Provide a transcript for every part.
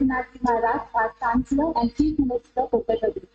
Aditynath Maharaj, our Chancellor and Chief Minister of Uttar Pradesh.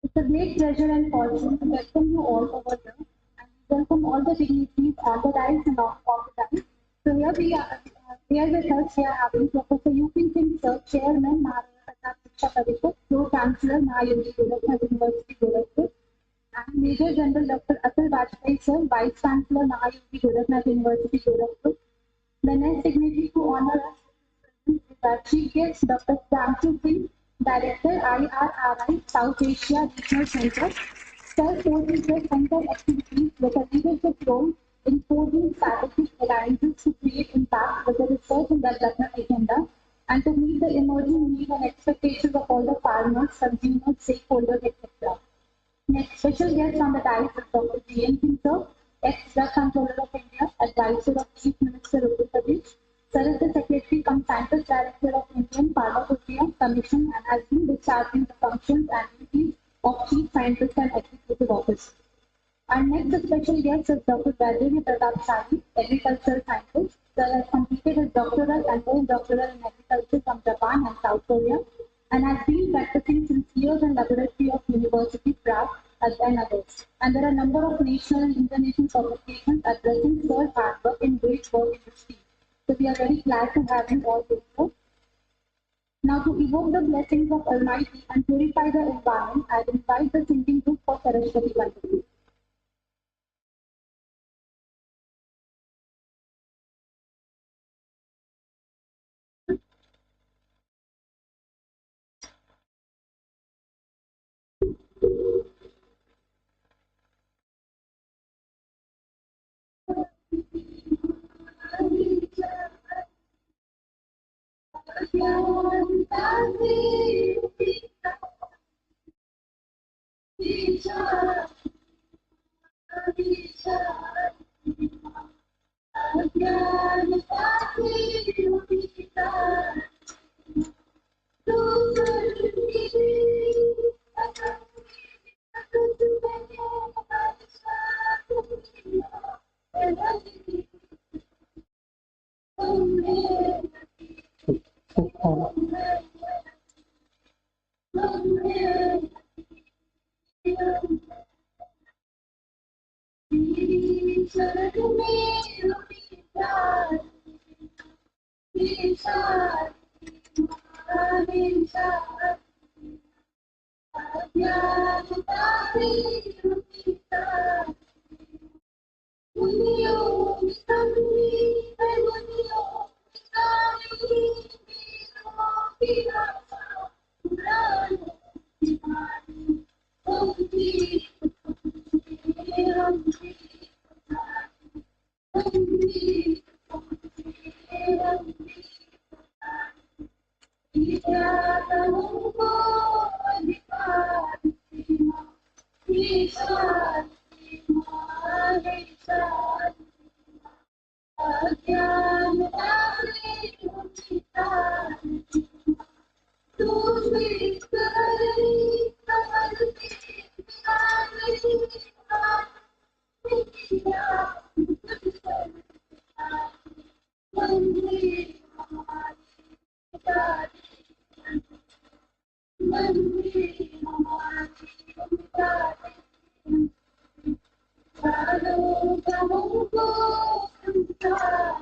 It's a great pleasure and fortune to welcome you all over here and welcome all the dignitaries on the rise and off the rise. So here we are, here with us, here having Professor U.P. Singh, Sir, Chairman, Maharaj, Pro-Chancellor, Mahayogi, Gorakhnath University, Gorakhpur, and Major General Dr. Atal Bajpai, Sir, Vice Chancellor, Mahayogi, Gorakhnath University, Gorakhpur. The next dignitary to honor us is our Chief Guest, Dr. Chancellor, Director, IRRI, South Asia Regional Center. Sir forces the center activities with a leadership role in forging strategic alliances to create impact with the research and development agenda and to meet the emerging needs and expectations of all the farmers, consumers, stakeholders, etc. Next special guest on the dais is Dr. G.N. Singh, sir, ex-Chancellor of India, Advisor of Chief Minister of Uttar Pradesh. Sir is the Secretary cum Scientist Director of Indian Pharmacopoeia Commission and has been discharging the functions and duties of Chief Scientist and Executive Officer. Our next special guest is Dr. Vaidehi Pratap Shari, Agricultural Scientist. Sir has completed his doctoral and postdoctoral in agriculture from Japan and South Korea and has been practicing since years in laboratory of University Prague and others. And there are a number of national and international publications addressing Sir's hard work in great work in this field. So we are very glad to have you all here. Now to evoke the blessings of Almighty and purify the environment, I invite the singing group for Saraswati Vandana. तुमको अधिकार सीमा विशाल सीमा विशाल अज्ञान राशि उचितान सीमा तुझे करी कमल की प्यारी सीमा विद्या तुझसे मंदिर हमारी पिताजी मंदिर हमारी पिताजी चारों जगहों को संसार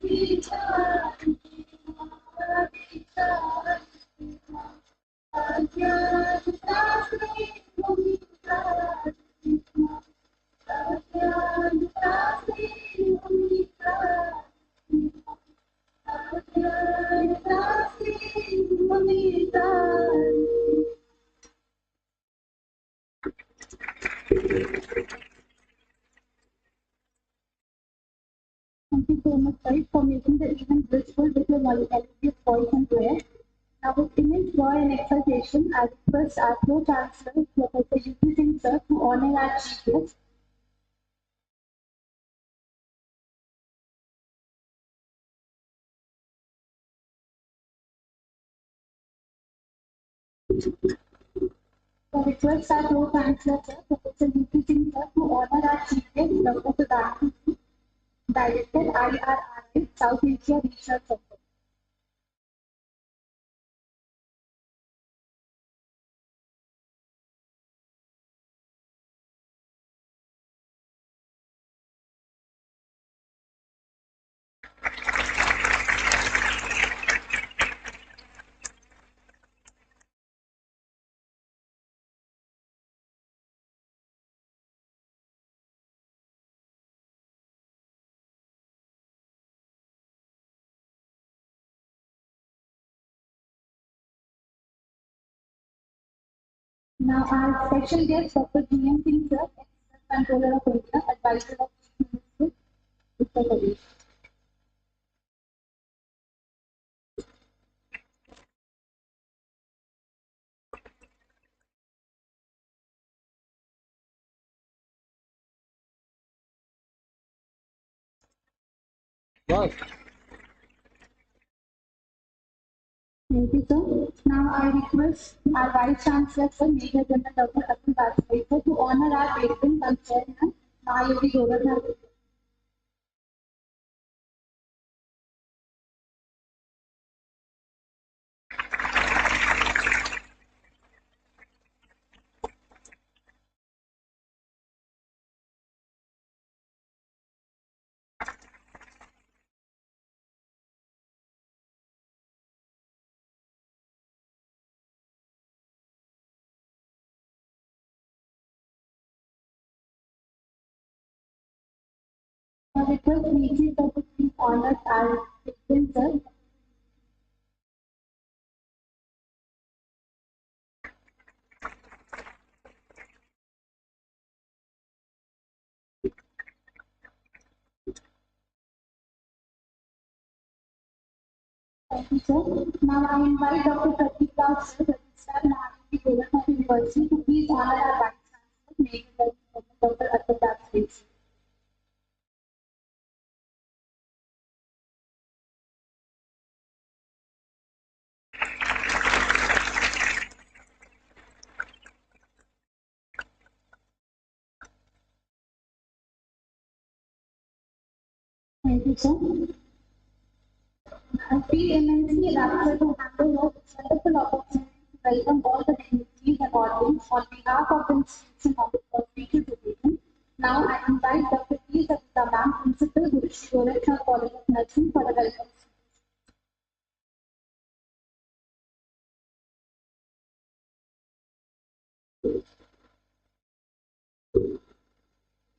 विचार विचार अज्ञानता से विचार अज्ञानता से विचार अज्ञानता से विचार. Thank you so much, guys, for making the event blissful with your melodious voice and prayer. Now, with immense joy and exultation, I request our Pro-Chancellor, Professor U.P. Singh, sir, to honor our chief guest. So, request our Pro-Chancellor, sir, Professor U.P. Singh, sir, to honor our chief guest, Dr. Siddharth, Director, IRRI, South Asia Research Center. Now, our special guest, Dr. G.M. Singh, sir, Controller of India, Advisor of Chief Minister, Uttar Pradesh. Yes. Thank you, sir. Now, I request our Vice Chancellor, sir, Major General Dr. Atul Bajpai, sir, to honor our patron, Chancellor, Mahayogi Gorakhnath. I request VC, sir, to please honor our patron, sir. Thank you, sir. Now, I invite Dr. Pradeep Rao, sir, Registrar, Mahayogi Gorakhnath University, to please honor our Vice Chancellor, Major General Dr. Atul Bajpai. Thank you, sir. I feel immensely raptured to hand over this wonderful opportunity to welcome all the dignitaries and audience on behalf of the institution of the auspicious occasion. Now I invite Dr. P. Savita Ma'am, Principal, Shri Gorakhnath College of Nursing, for a welcome.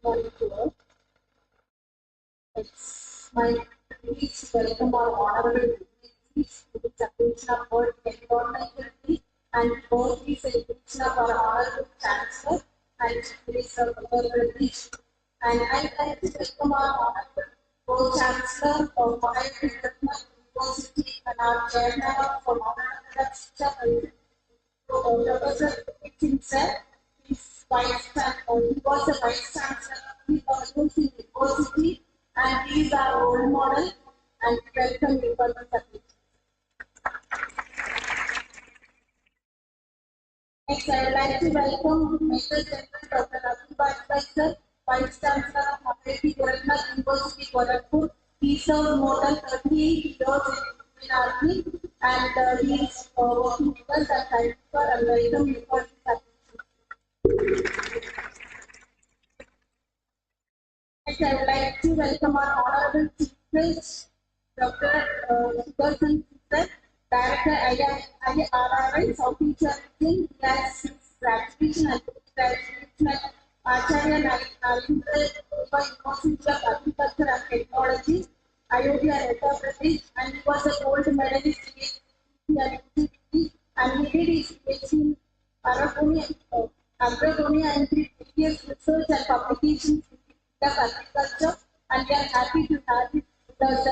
Morning to all. It's my privilege to welcome our honorable dignitaries to the celebration of World Environmental Day and birthday celebration of our honorable Chancellor and Chief Minister of Uttar Pradesh. And I'd like to welcome our honorable Pro-Chancellor of Mahayogi University, our chairman of Maharaj, Professor himself, his vice chancellor, he was the vice chancellor of the university, and he is our role model. And welcome you for the subject. Next, I would like to welcome Major General Dr. Abdul sir, Vice Chancellor of Mahayogi Gorakhnath University, Gorakhpur. He served more than 38 years in army, and he is working with us as Chancellor, and welcome you for this. Next, I would like to welcome our Honorable Chief Guest, Dr. Sudarshan Sir, Director IRI, South East Region. He has his graduation and graduation at Acharya Narendra University of Agriculture and Technology, Ayodhya, Uttar Pradesh, and he was a gold medalist in and he did his PhD in agronomy and previous research and publications of agriculture, and we are happy to have it with us.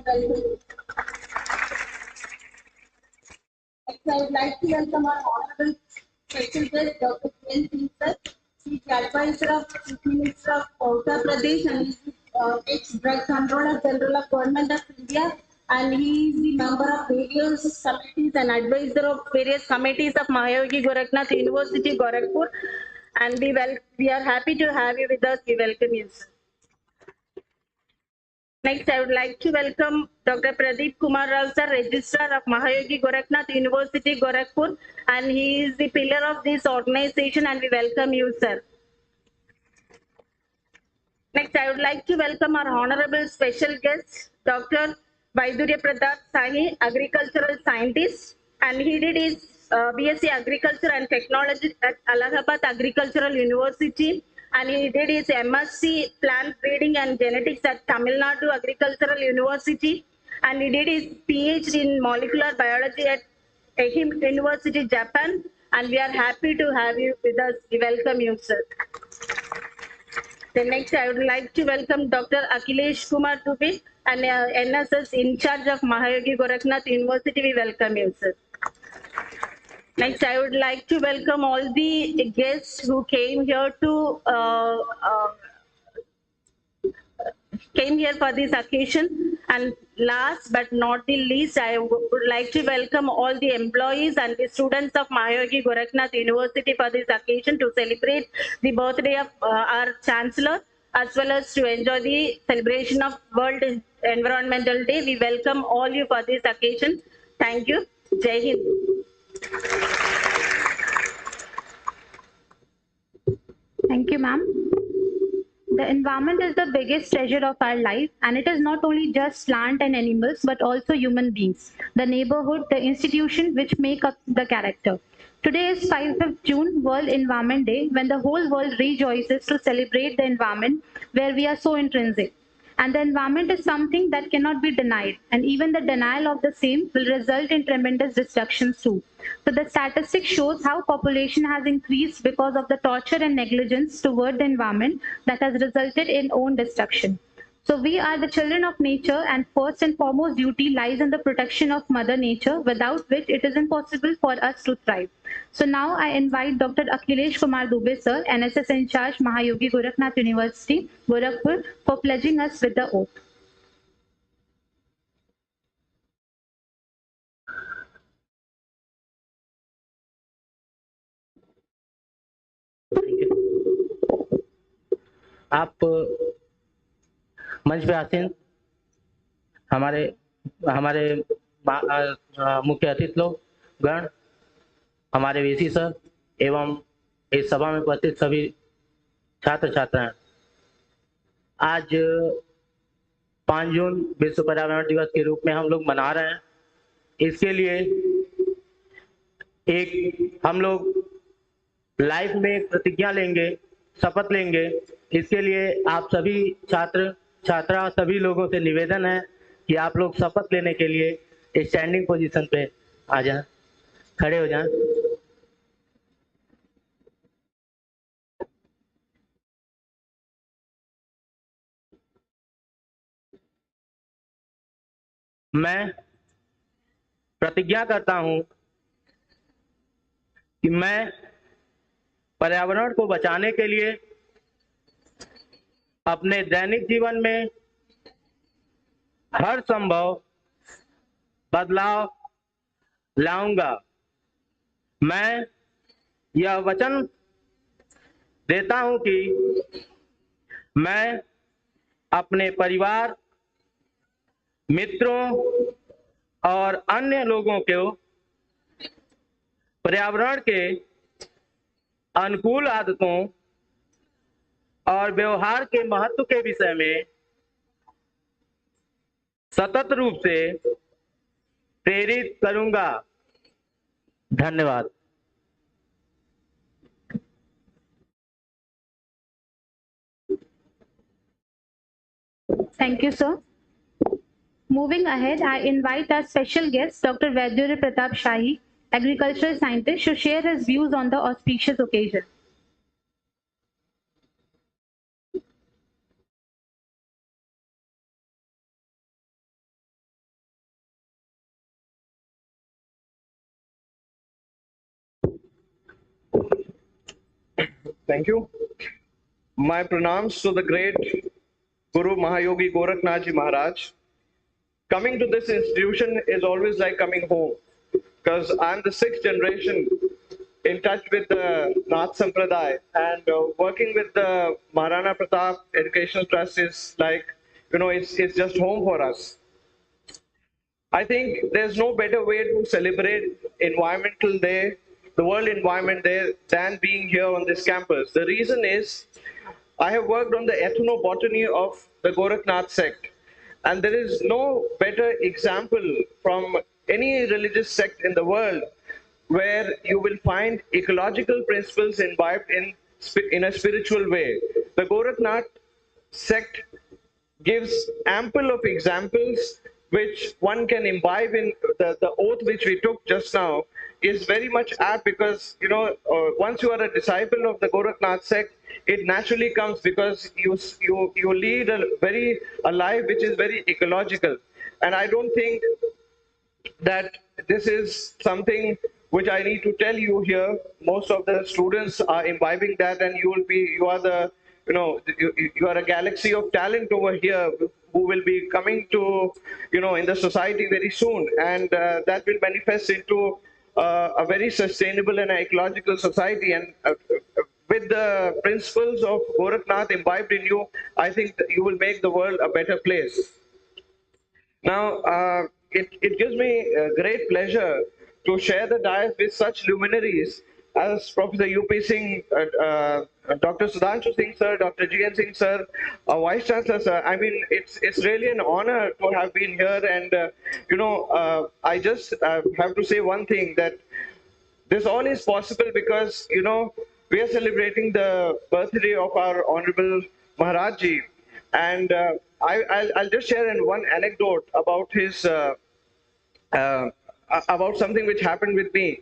Welcome. Next, I would like to welcome our Honorable Special Guest, Dr. Kiran Singh Sir. He is the advisor of Chief Minister of Uttar Pradesh and is ex-Drug Controller General of Government of India. And he is the member of various committees and advisor of various committees of Mahayogi Gorakhnath University, Gorakhpur. And we are happy to have you with us. We welcome you, sir. Next, I would like to welcome Dr. Pradeep Kumar Rao, sir, Registrar of Mahayogi Gorakhnath University, Gorakhpur, and he is the pillar of this organization, and we welcome you, sir. Next, I would like to welcome our honorable special guest, Dr. Vaidurya Pratap Sahi, agricultural scientist, and he did his BSc Agriculture and Technology at Allahabad Agricultural University, and he did his MSc Plant Breeding and Genetics at Tamil Nadu Agricultural University, and he did his PhD in Molecular Biology at Ehime University, Japan, and we are happy to have you with us. We welcome you, sir. Then next, I would like to welcome Dr. Akhilesh Kumar Dubey, and NSS in charge of Mahayogi Gorakhnath University. We welcome you, sir. Next, I would like to welcome all the guests who came here to came here for this occasion. And last but not the least, I would like to welcome all the employees and the students of Mahayogi Gorakhnath University for this occasion to celebrate the birthday of our Chancellor, as well as to enjoy the celebration of World Environmental Day. We welcome all you for this occasion. Thank you. Jai Hind. Thank you, ma'am. The environment is the biggest treasure of our life, and it is not only just plant and animals, but also human beings, the neighborhood, the institution which make up the character. Today is 5th June, World Environment Day, when the whole world rejoices to celebrate the environment where we are so intrinsic. And the environment is something that cannot be denied, and even the denial of the same will result in tremendous destructions too. So the statistic shows how population has increased because of the torture and negligence toward the environment that has resulted in own destruction. So we are the children of nature, and first and foremost duty lies in the protection of Mother Nature, without which it is impossible for us to thrive. So now I invite Dr. Akhilesh Kumar Dubey, sir, NSS in charge, Mahayogi Gorakhnath University, Gorakhpur, for pledging us with the oath. आप मंच पे आसीन हमारे हमारे मुख्य अतिथि लोग गण, हमारे वीसी सर एवं इस सभा में उपस्थित सभी छात्र छात्राएं, आज 5 जून विश्व पर्यावरण दिवस के रूप में हम लोग मना रहे हैं। इसके लिए एक हम लोग लाइफ में एक प्रतिज्ञा लेंगे, शपथ लेंगे। इसके लिए आप सभी छात्र छात्रा सभी लोगों से निवेदन है कि आप लोग शपथ लेने के लिए स्टैंडिंग पोजीशन पे आ जाएं, खड़े हो जाएं। मैं प्रतिज्ञा करता हूं कि मैं पर्यावरण को बचाने के लिए अपने दैनिक जीवन में हर संभव बदलाव लाऊंगा। मैं यह वचन देता हूं कि मैं अपने परिवार, मित्रों और अन्य लोगों को पर्यावरण के अनुकूल आदतों और व्यवहार के महत्व के विषय में सतत रूप से प्रेरित करूंगा। धन्यवाद। Thank you, sir. Moving ahead, I invite our special guest, Dr. Vaidyuri Pratap Shahi, agricultural scientist, to share his views on the auspicious occasion. Thank you. My pranams to the great Guru Mahayogi Gorakhnath Ji Maharaj. Coming to this institution is always like coming home because I'm the sixth generation in touch with the Nath Sampradaya, and working with the Maharana Pratap Educational Trust is like, it's just home for us. I think there's no better way to celebrate Environmental Day, the World Environment Day, than being here on this campus. The reason is I have worked on the ethnobotany of the Gorakhnath sect, and there is no better example from any religious sect in the world where you will find ecological principles imbibed in a spiritual way. The Gorakhnath sect gives ample of examples which one can imbibe in. The oath which we took just now is very much apt because, once you are a disciple of the Gorakhnath sect, it naturally comes because you lead a life which is very ecological. And I don't think that this is something which I need to tell you here. Most of the students are imbibing that, and you are a galaxy of talent over here who will be coming to, in the society very soon, and that will manifest into a very sustainable and ecological society. And with the principles of Gorakhnath imbibed in you, I think that you will make the world a better place. Now, it gives me great pleasure to share the dais with such luminaries as Professor U.P. Singh, Dr. Sudhanshu Singh, sir, Dr. G.N. Singh, sir, Vice Chancellor, sir. I mean, it's really an honor to have been here. And, I just have to say one thing, that this all is possible because, we are celebrating the birthday of our Honorable Maharaj Ji. And I'll just share one anecdote about his uh, about something which happened with me.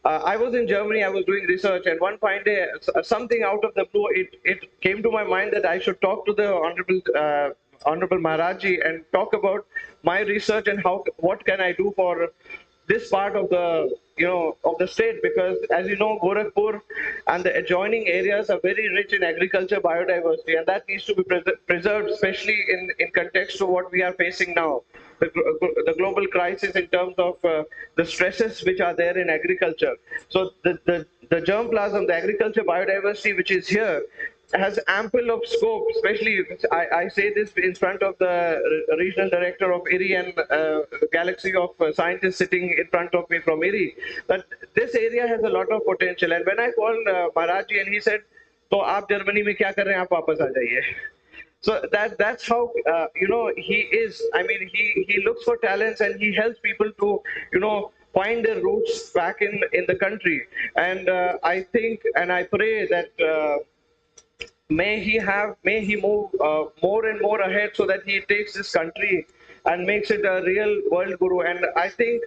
I was in Germany, I was doing research, and one fine day, something out of the blue, it came to my mind that I should talk to the Honorable Maharaji and talk about my research and what can I do for this part of the of the state, because as you know, Gorakhpur and the adjoining areas are very rich in agriculture biodiversity, and that needs to be preserved, especially in context to what we are facing now, the global crisis in terms of the stresses which are there in agriculture. So the germplasm, the agriculture biodiversity which is here, has ample of scope, especially I say this in front of the regional director of IRI and galaxy of scientists sitting in front of me from IRI, that this area has a lot of potential. And when I called Maharaj ji, and he said, "तो आप Germany में क्या कर रहे हैं? आप वापस आ जाइए." So that's how he is. I mean, he looks for talents and he helps people to find their roots back in the country. And I think and I pray that. May he move more and more ahead so that he takes this country and makes it a real world guru. And I think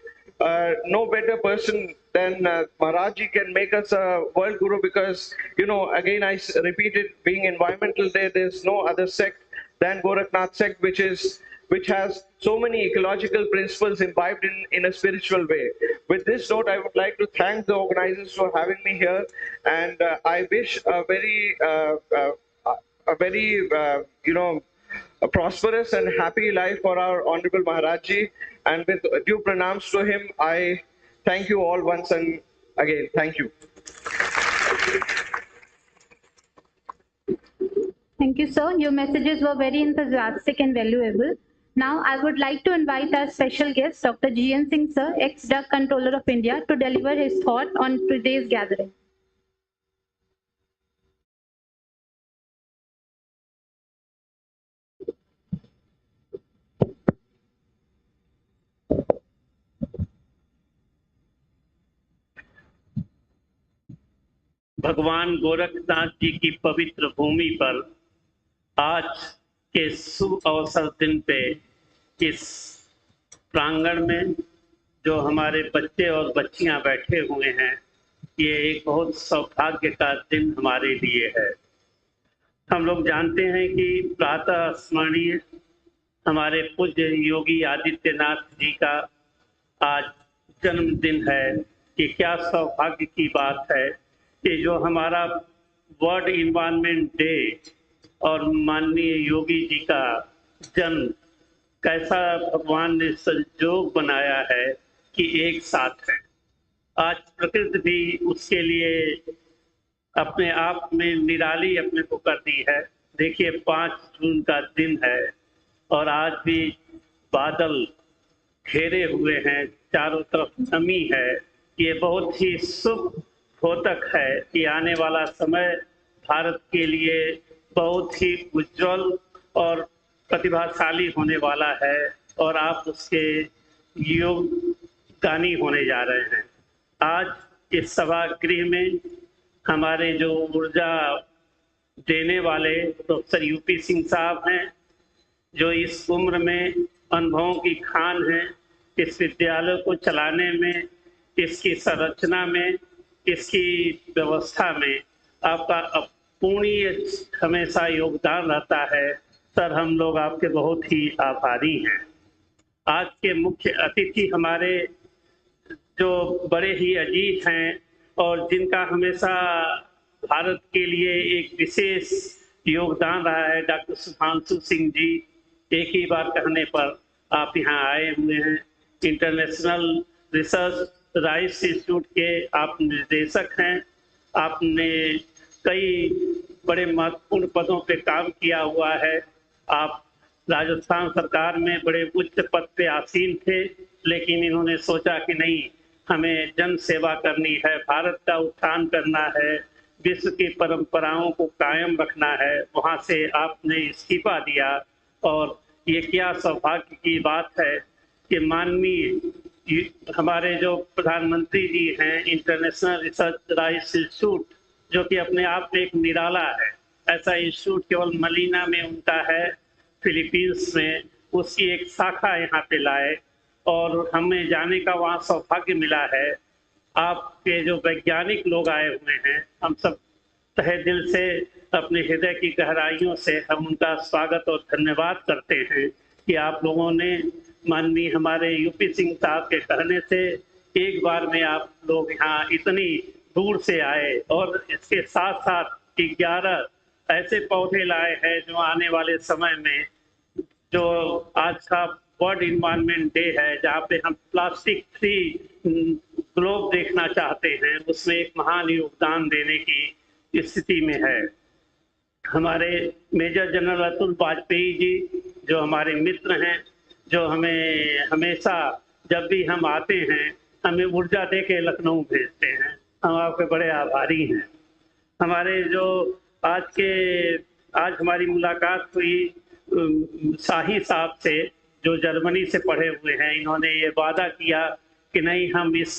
no better person than Maharaji can make us a world guru, because again repeat it, being Environmental Day, there's no other sect than Gorakhnath sect which is which has so many ecological principles imbibed in a spiritual way. With this note, I would like to thank the organizers for having me here, and I wish a very a prosperous and happy life for our Honorable Maharaj. And with due pranams to him, I thank you all once and again. Thank you. Thank you, sir. Your messages were very enthusiastic and valuable. Now, I would like to invite our special guest, Dr. G.N. Singh, sir, ex-Drug Controller of India, to deliver his thought on today's gathering. भगवान गोरखनाथ जी की पवित्र भूमि पर आज के शुभ अवसर दिन पे इस प्रांगण में जो हमारे बच्चे और बच्चियां बैठे हुए हैं, ये एक बहुत सौभाग्य का दिन हमारे लिए है। हम लोग जानते हैं कि प्रातः स्मरणीय हमारे पूज्य योगी आदित्यनाथ जी का आज जन्मदिन है। कि क्या सौभाग्य की बात है कि जो हमारा वर्ल्ड इन्वायरमेंट डे और माननीय योगी जी का जन्म कैसा भगवान ने संजोग बनाया है कि एक साथ है। आज प्रकृति भी उसके लिए अपने आप में निराली अपने को कर दी है। देखिए 5 जून का दिन है और आज भी बादल घेरे हुए हैं, चारों तरफ नमी है। ये बहुत ही शुभ द्योतक है कि आने वाला समय भारत के लिए बहुत ही उज्जवल और प्रतिभाशाली होने वाला है और आप उसके योगदानी होने जा रहे हैं। आज इस सभागृह में हमारे जो ऊर्जा देने वाले प्रोफेसर यूपी सिंह साहब हैं, जो इस उम्र में अनुभवों की खान है, इस विद्यालय को चलाने में, इसकी संरचना में, इसकी व्यवस्था में आपका अपूर्णीय हमेशा योगदान रहता है। सर, हम लोग आपके बहुत ही आभारी हैं। आज के मुख्य अतिथि हमारे जो बड़े ही अजीज हैं और जिनका हमेशा भारत के लिए एक विशेष योगदान रहा है, डॉक्टर सुधांशु सिंह जी। एक ही बार कहने पर आप यहाँ आए हुए हैं। इंटरनेशनल रिसर्च राइस इंस्टीट्यूट के आप निर्देशक हैं। आपने कई बड़े महत्वपूर्ण पदों पे काम किया हुआ है। आप राजस्थान सरकार में बड़े उच्च पद पे आसीन थे, लेकिन इन्होंने सोचा कि नहीं, हमें जन सेवा करनी है, भारत का उत्थान करना है, विश्व की परंपराओं को कायम रखना है। वहाँ से आपने इस्तीफा दिया और ये क्या सौभाग्य की बात है कि माननीय हमारे जो प्रधानमंत्री जी हैं, इंटरनेशनल रिसर्च राइस इंस्टीट्यूट, जो कि अपने आप में एक निराला है, ऐसा इंस्टीट्यूट केवल मलीना में उनका है, फिलीपींस में, उसकी एक शाखा यहाँ पे लाए और हमें जाने का वहाँ सौभाग्य मिला है। आपके जो वैज्ञानिक लोग आए हुए हैं, हम सब तहे दिल से अपने हृदय की गहराइयों से हम उनका स्वागत और धन्यवाद करते हैं कि आप लोगों ने माननीय हमारे यूपी सिंह साहब के कहने से एक बार में आप लोग यहाँ इतनी दूर से आए और इसके साथ साथ 11 ऐसे पौधे लाए हैं जो आने वाले समय में, जो आज का वर्ल्ड इन्वायरमेंट डे है, जहाँ पे हम प्लास्टिक फ्री ग्लोब देखना चाहते हैं, उसमें एक महान योगदान देने की स्थिति में है। हमारे मेजर जनरल अतुल वाजपेयी जी, जो हमारे मित्र हैं, जो हमें हमेशा जब भी हम आते हैं हमें ऊर्जा दे के लखनऊ भेजते हैं, हम आपके बड़े आभारी हैं। हमारे जो आज हमारी मुलाकात हुई शाही साहब से, जो जर्मनी से पढ़े हुए हैं। इन्होंने ये वादा किया कि नहीं, हम इस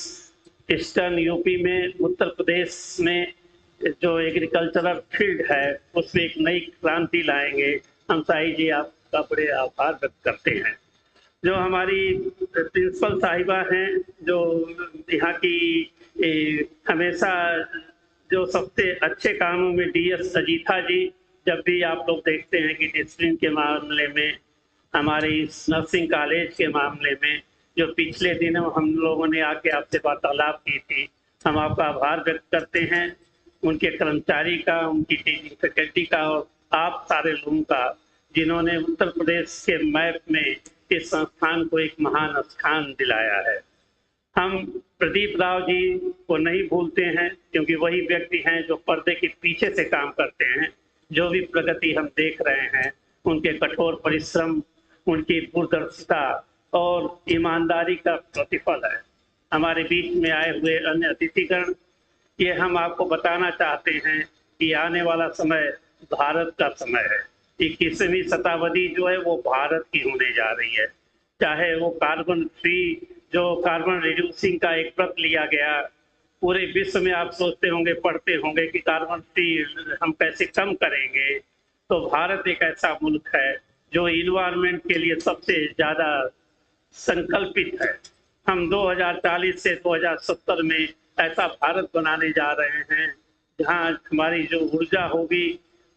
ईस्टर्न यूपी में, उत्तर प्रदेश में जो एग्रीकल्चरल फील्ड है उसमें एक नई क्रांति लाएंगे। हम शाही जी आपका बड़े आभार व्यक्त करते हैं। जो हमारी प्रिंसिपल साहिबा हैं, जो यहाँ की हमेशा जो सबसे अच्छे कामों में, DS अजीथा जी, जब भी आप लोग देखते हैं कि डिसिप्लिन के मामले में हमारे इस नर्सिंग कॉलेज के मामले में जो पिछले दिनों हम लोगों ने आके आपसे वार्तालाप की थी, हम आपका आभार व्यक्त करते हैं, उनके कर्मचारी का, उनकी टीचिंग फैकल्टी का और आप सारे लोगों का, जिन्होंने उत्तर प्रदेश के मैप में इस संस्थान को एक महान स्थान दिलाया है। हम प्रदीप राव जी को नहीं भूलते हैं, क्योंकि वही व्यक्ति हैं जो पर्दे के पीछे से काम करते हैं। जो भी प्रगति हम देख रहे हैं, उनके कठोर परिश्रम, उनकी दूरदर्शिता और ईमानदारी का प्रतिफल है। हमारे बीच में आए हुए अन्य अतिथिगण, ये हम आपको बताना चाहते हैं कि आने वाला समय भारत का समय है। 21वीं शताब्दी जो है वो भारत की होने जा रही है। चाहे वो कार्बन फ्री, जो कार्बन रिड्यूसिंग का एक व्रत लिया गया, पूरे विश्व में आप सोचते होंगे, पढ़ते होंगे कि कार्बन फ्री हम कैसे कम करेंगे, तो भारत एक ऐसा मुल्क है जो इन्वायरमेंट के लिए सबसे ज्यादा संकल्पित है। हम 2040 से 2070 में ऐसा भारत बनाने जा रहे हैं जहां हमारी जो ऊर्जा होगी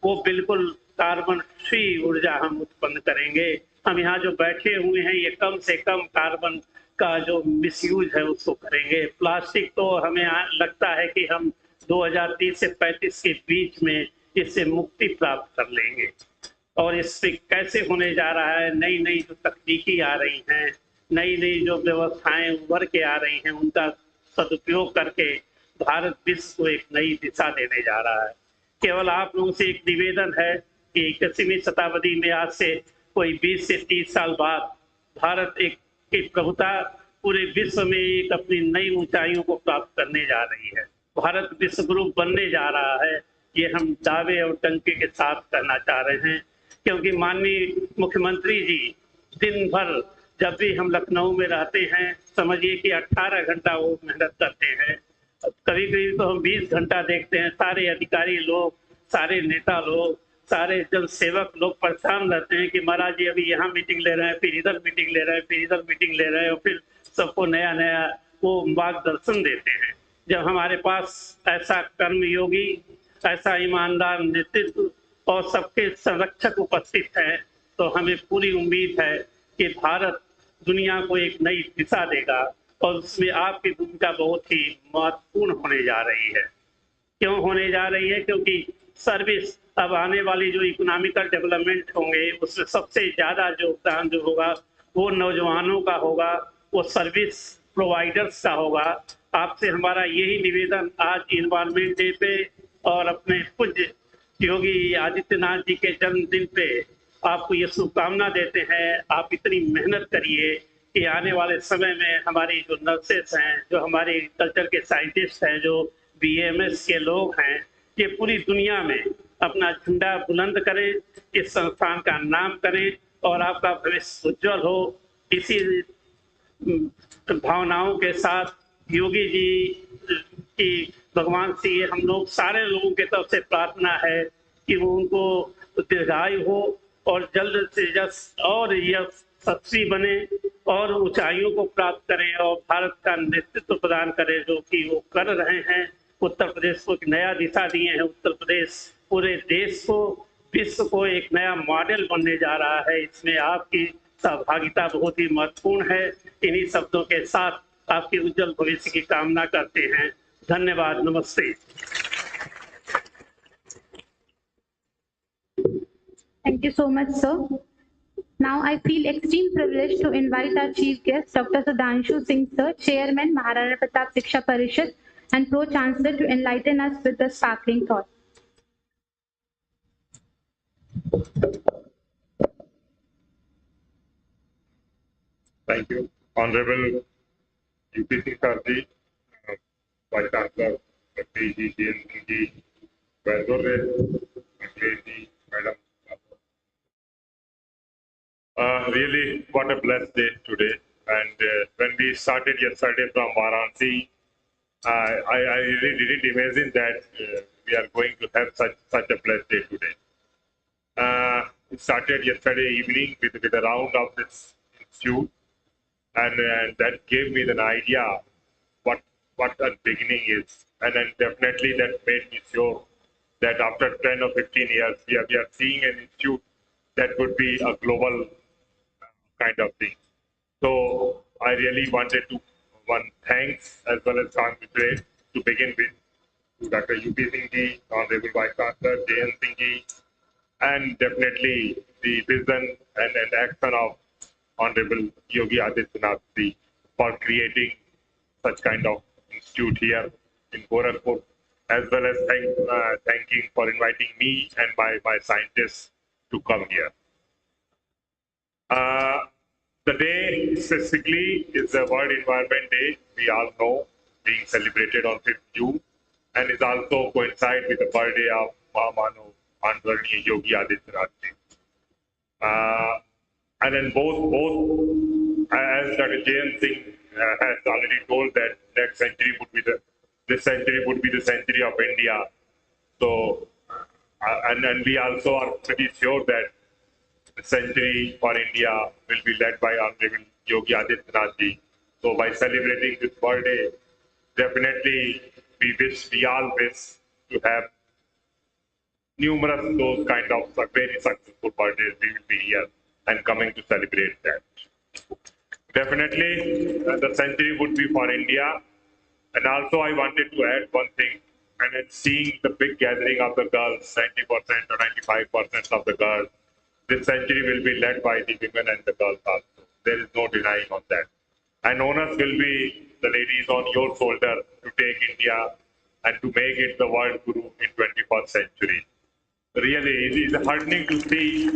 वो बिल्कुल कार्बन फ्री ऊर्जा हम उत्पन्न करेंगे। हम यहाँ जो बैठे हुए हैं ये कम से कम कार्बन का जो मिसयूज है उसको करेंगे। प्लास्टिक तो हमें लगता है कि हम 2030 से 35 के बीच में इससे मुक्ति प्राप्त कर लेंगे। और इससे कैसे होने जा रहा है, नई नई जो तकनीकी आ रही हैं, नई नई जो व्यवस्थाएं उभर के आ रही हैं, उनका सदुपयोग करके भारत विश्व को एक नई दिशा देने जा रहा है। केवल आप लोगों से एक निवेदन है कि 21वीं शताब्दी में आज से कोई 20 से 30 साल बाद भारत एक प्रभुता पूरे विश्व में एक अपनी नई ऊंचाइयों को प्राप्त करने जा रही है। भारत विश्व गुरु बनने जा रहा है, ये हम दावे और टंके के साथ कहना चाह रहे हैं। क्योंकि माननीय मुख्यमंत्री जी दिन भर जब भी हम लखनऊ में रहते हैं, समझिए कि 18 घंटा वो मेहनत करते हैं। कभी कभी तो हम 20 घंटा देखते हैं। सारे अधिकारी लोग, सारे नेता लोग, सारे जन सेवक लोग परेशान रहते हैं कि महाराज जी अभी यहाँ मीटिंग ले रहे हैं, फिर इधर मीटिंग ले रहे हैं, फिर इधर मीटिंग ले रहे हैं, और फिर सबको नया नया वो मार्गदर्शन देते हैं। जब हमारे पास ऐसा कर्मयोगी, ऐसा ईमानदार नेतृत्व और सबके संरक्षक उपस्थित हैं, तो हमें पूरी उम्मीद है कि भारत दुनिया को एक नई दिशा देगा और उसमें आपकी भूमिका बहुत ही महत्वपूर्ण होने जा रही है। क्यों होने जा रही है? क्योंकि सर्विस, अब आने वाली जो इकोनॉमिकल डेवलपमेंट होंगे उसमें सबसे ज्यादा योगदान जो होगा वो नौजवानों का होगा, वो सर्विस प्रोवाइडर्स का होगा। आपसे हमारा यही निवेदन आज इन्वायरमेंट डे पे और अपने पूज्य योगी आदित्यनाथ जी के जन्मदिन पे आपको ये शुभकामना देते हैं। आप इतनी मेहनत करिए कि आने वाले समय में हमारी जो नर्सेस हैं, जो हमारे कल्चर के साइंटिस्ट हैं, जो BAMS के लोग हैं, ये पूरी दुनिया में अपना झंडा बुलंद करें, इस संस्थान का नाम करें और आपका भविष्य उज्जवल हो। इसी भावनाओं के साथ योगी जी की भगवान से ये हम लोग सारे लोगों के तरफ से प्रार्थना है कि वो उनको दीर्घायु हो और जल्द से जल्द और यशस्वी बने और ऊंचाइयों को प्राप्त करें और भारत का नेतृत्व प्रदान करें, जो कि वो कर रहे हैं। उत्तर प्रदेश को एक नया दिशा दिए हैं। उत्तर प्रदेश पूरे देश को, विश्व को एक नया मॉडल बनने जा रहा है। इसमें आपकी सहभागिता बहुत ही महत्वपूर्ण है। इन्हीं शब्दों के साथ आपके उज्जवल भविष्य की कामना करते हैं। धन्यवाद, नमस्ते। Thank you so much, sir. Now I feel extreme privileged to invite our chief guest, Dr. Sudhanshu Singh, sir, Chairman, Maharana Pratap Shiksha Parishad, and Pro-Chancellor, to enlighten us with the sparkling thought. Thank you, Honorable UPC Sarji, Vice Chancellor, PG, CNG, Akhleshji, Madam. Really, what a blessed day today. And when we started yesterday from Varanasi, I really didn't imagine that we are going to have such a blessed day today. We started yesterday evening with a round of this institute, and that gave me an idea what a beginning is, and then definitely that made me sure that after 10 or 15 years we are seeing an institute that would be a global kind of thing. So I really wanted to thanks as well as congratulate to begin with to Dr. UP Singh ji, Honorable Vice Chancellor JN Singh ji, and definitely the vision and action of Honorable Yogi Aditynath ji for creating such kind of institute here in Gorakhpur, as well as thanking for inviting me and my scientists to come here. The day specifically is the World Environment Day, we all know, being celebrated on 5th June, and is also coincide with the birthday of Mahayogi Yogi Aditynath. And then both, as Dr. Jain Singh has already told that next century would be this century would be the century of India. So, and we also are pretty sure that the century for India will be led by Honorable Yogi Aditynath ji. So by celebrating this birthday, definitely we all wish to have numerous those kind of very successful birthdays. We will be here and coming to celebrate that. Definitely the century would be for India. And also I wanted to add one thing, and it's seeing the big gathering of the girls, 90% or 95% of the girls. This century will be led by the women and the girls also. There is no denying on that. And onus will be the ladies on your shoulder to take India and to make it the world guru in 21st century. Really, it is heartening to see.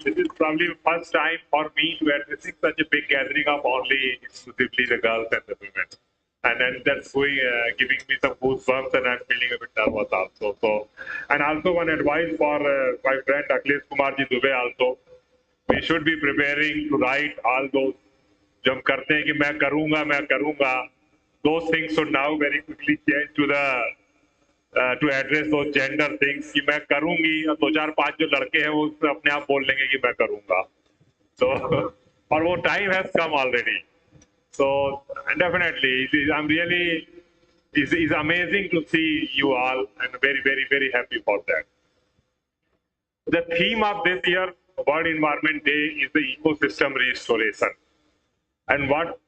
This is probably the first time for me to addressing such a big gathering of only exclusively the girls and the women. And that's giving me some goosebumps, and I'm feeling a bit nervous also. So, and also one advice for my friend Akhilesh Kumar ji Dubey also, we should be preparing to write all those. जब हम करते हैं कि मैं करूँगा, those things should now very quickly change to the to address those gender things कि मैं करूँगी, और 2-4-5 जो लड़के हैं वो अपने आप बोल लेंगे कि मैं करूँगा. So और वो time has come already. So definitely, I'm really, it's amazing to see you all, and very happy for that. The theme of this year, World Environment Day, is the ecosystem restoration. And what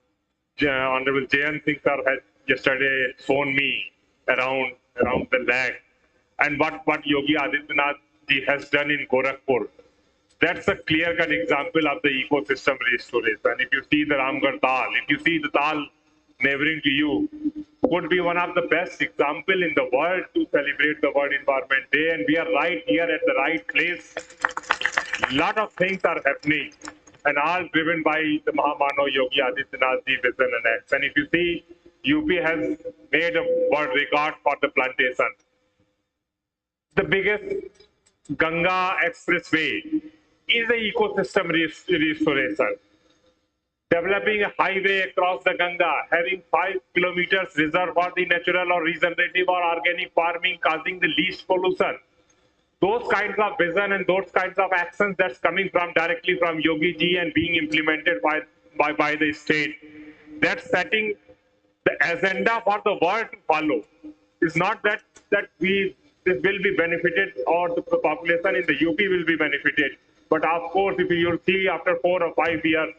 Honorable Jayan Singh sir has yesterday shown me around the lake, and what Yogi Aditynath ji has done in Gorakhpur, that's a clear-cut example of the ecosystem restoration. If you see the Ramgarh Tal, if you see the Tal neighboring to you, could be one of the best example in the world to celebrate the World Environment Day, and we are right here at the right place. Lot of things are happening, and all driven by the Mahayogi Aditynath ji vision and act. And if you see, UP has made a world record for the plantation. The biggest Ganga Expressway is the ecosystem restoration. Developing a highway across the Ganga, having 5 kilometers reserved for the natural or regenerative or organic farming, causing the least pollution. Those kinds of vision and those kinds of actions that's coming from directly from Yogi ji and being implemented by the state, that's setting the agenda for the world to follow. It's not that this will be benefited or the population in the UP will be benefited. But of course, if you see after 4 or 5 years,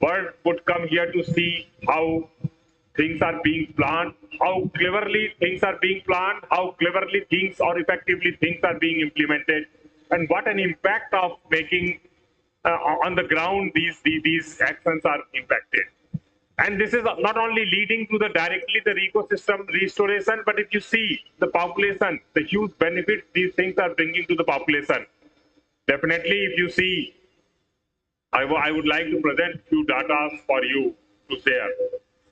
world would come here to see how things are being planned, how cleverly things are being planned, how cleverly things or effectively things are being implemented, and what an impact of making on the ground these actions are impacted. And this is not only leading to directly the ecosystem restoration, but if you see the population, the huge benefits these things are bringing to the population. Definitely, if you see, I would like to present few data for you to share.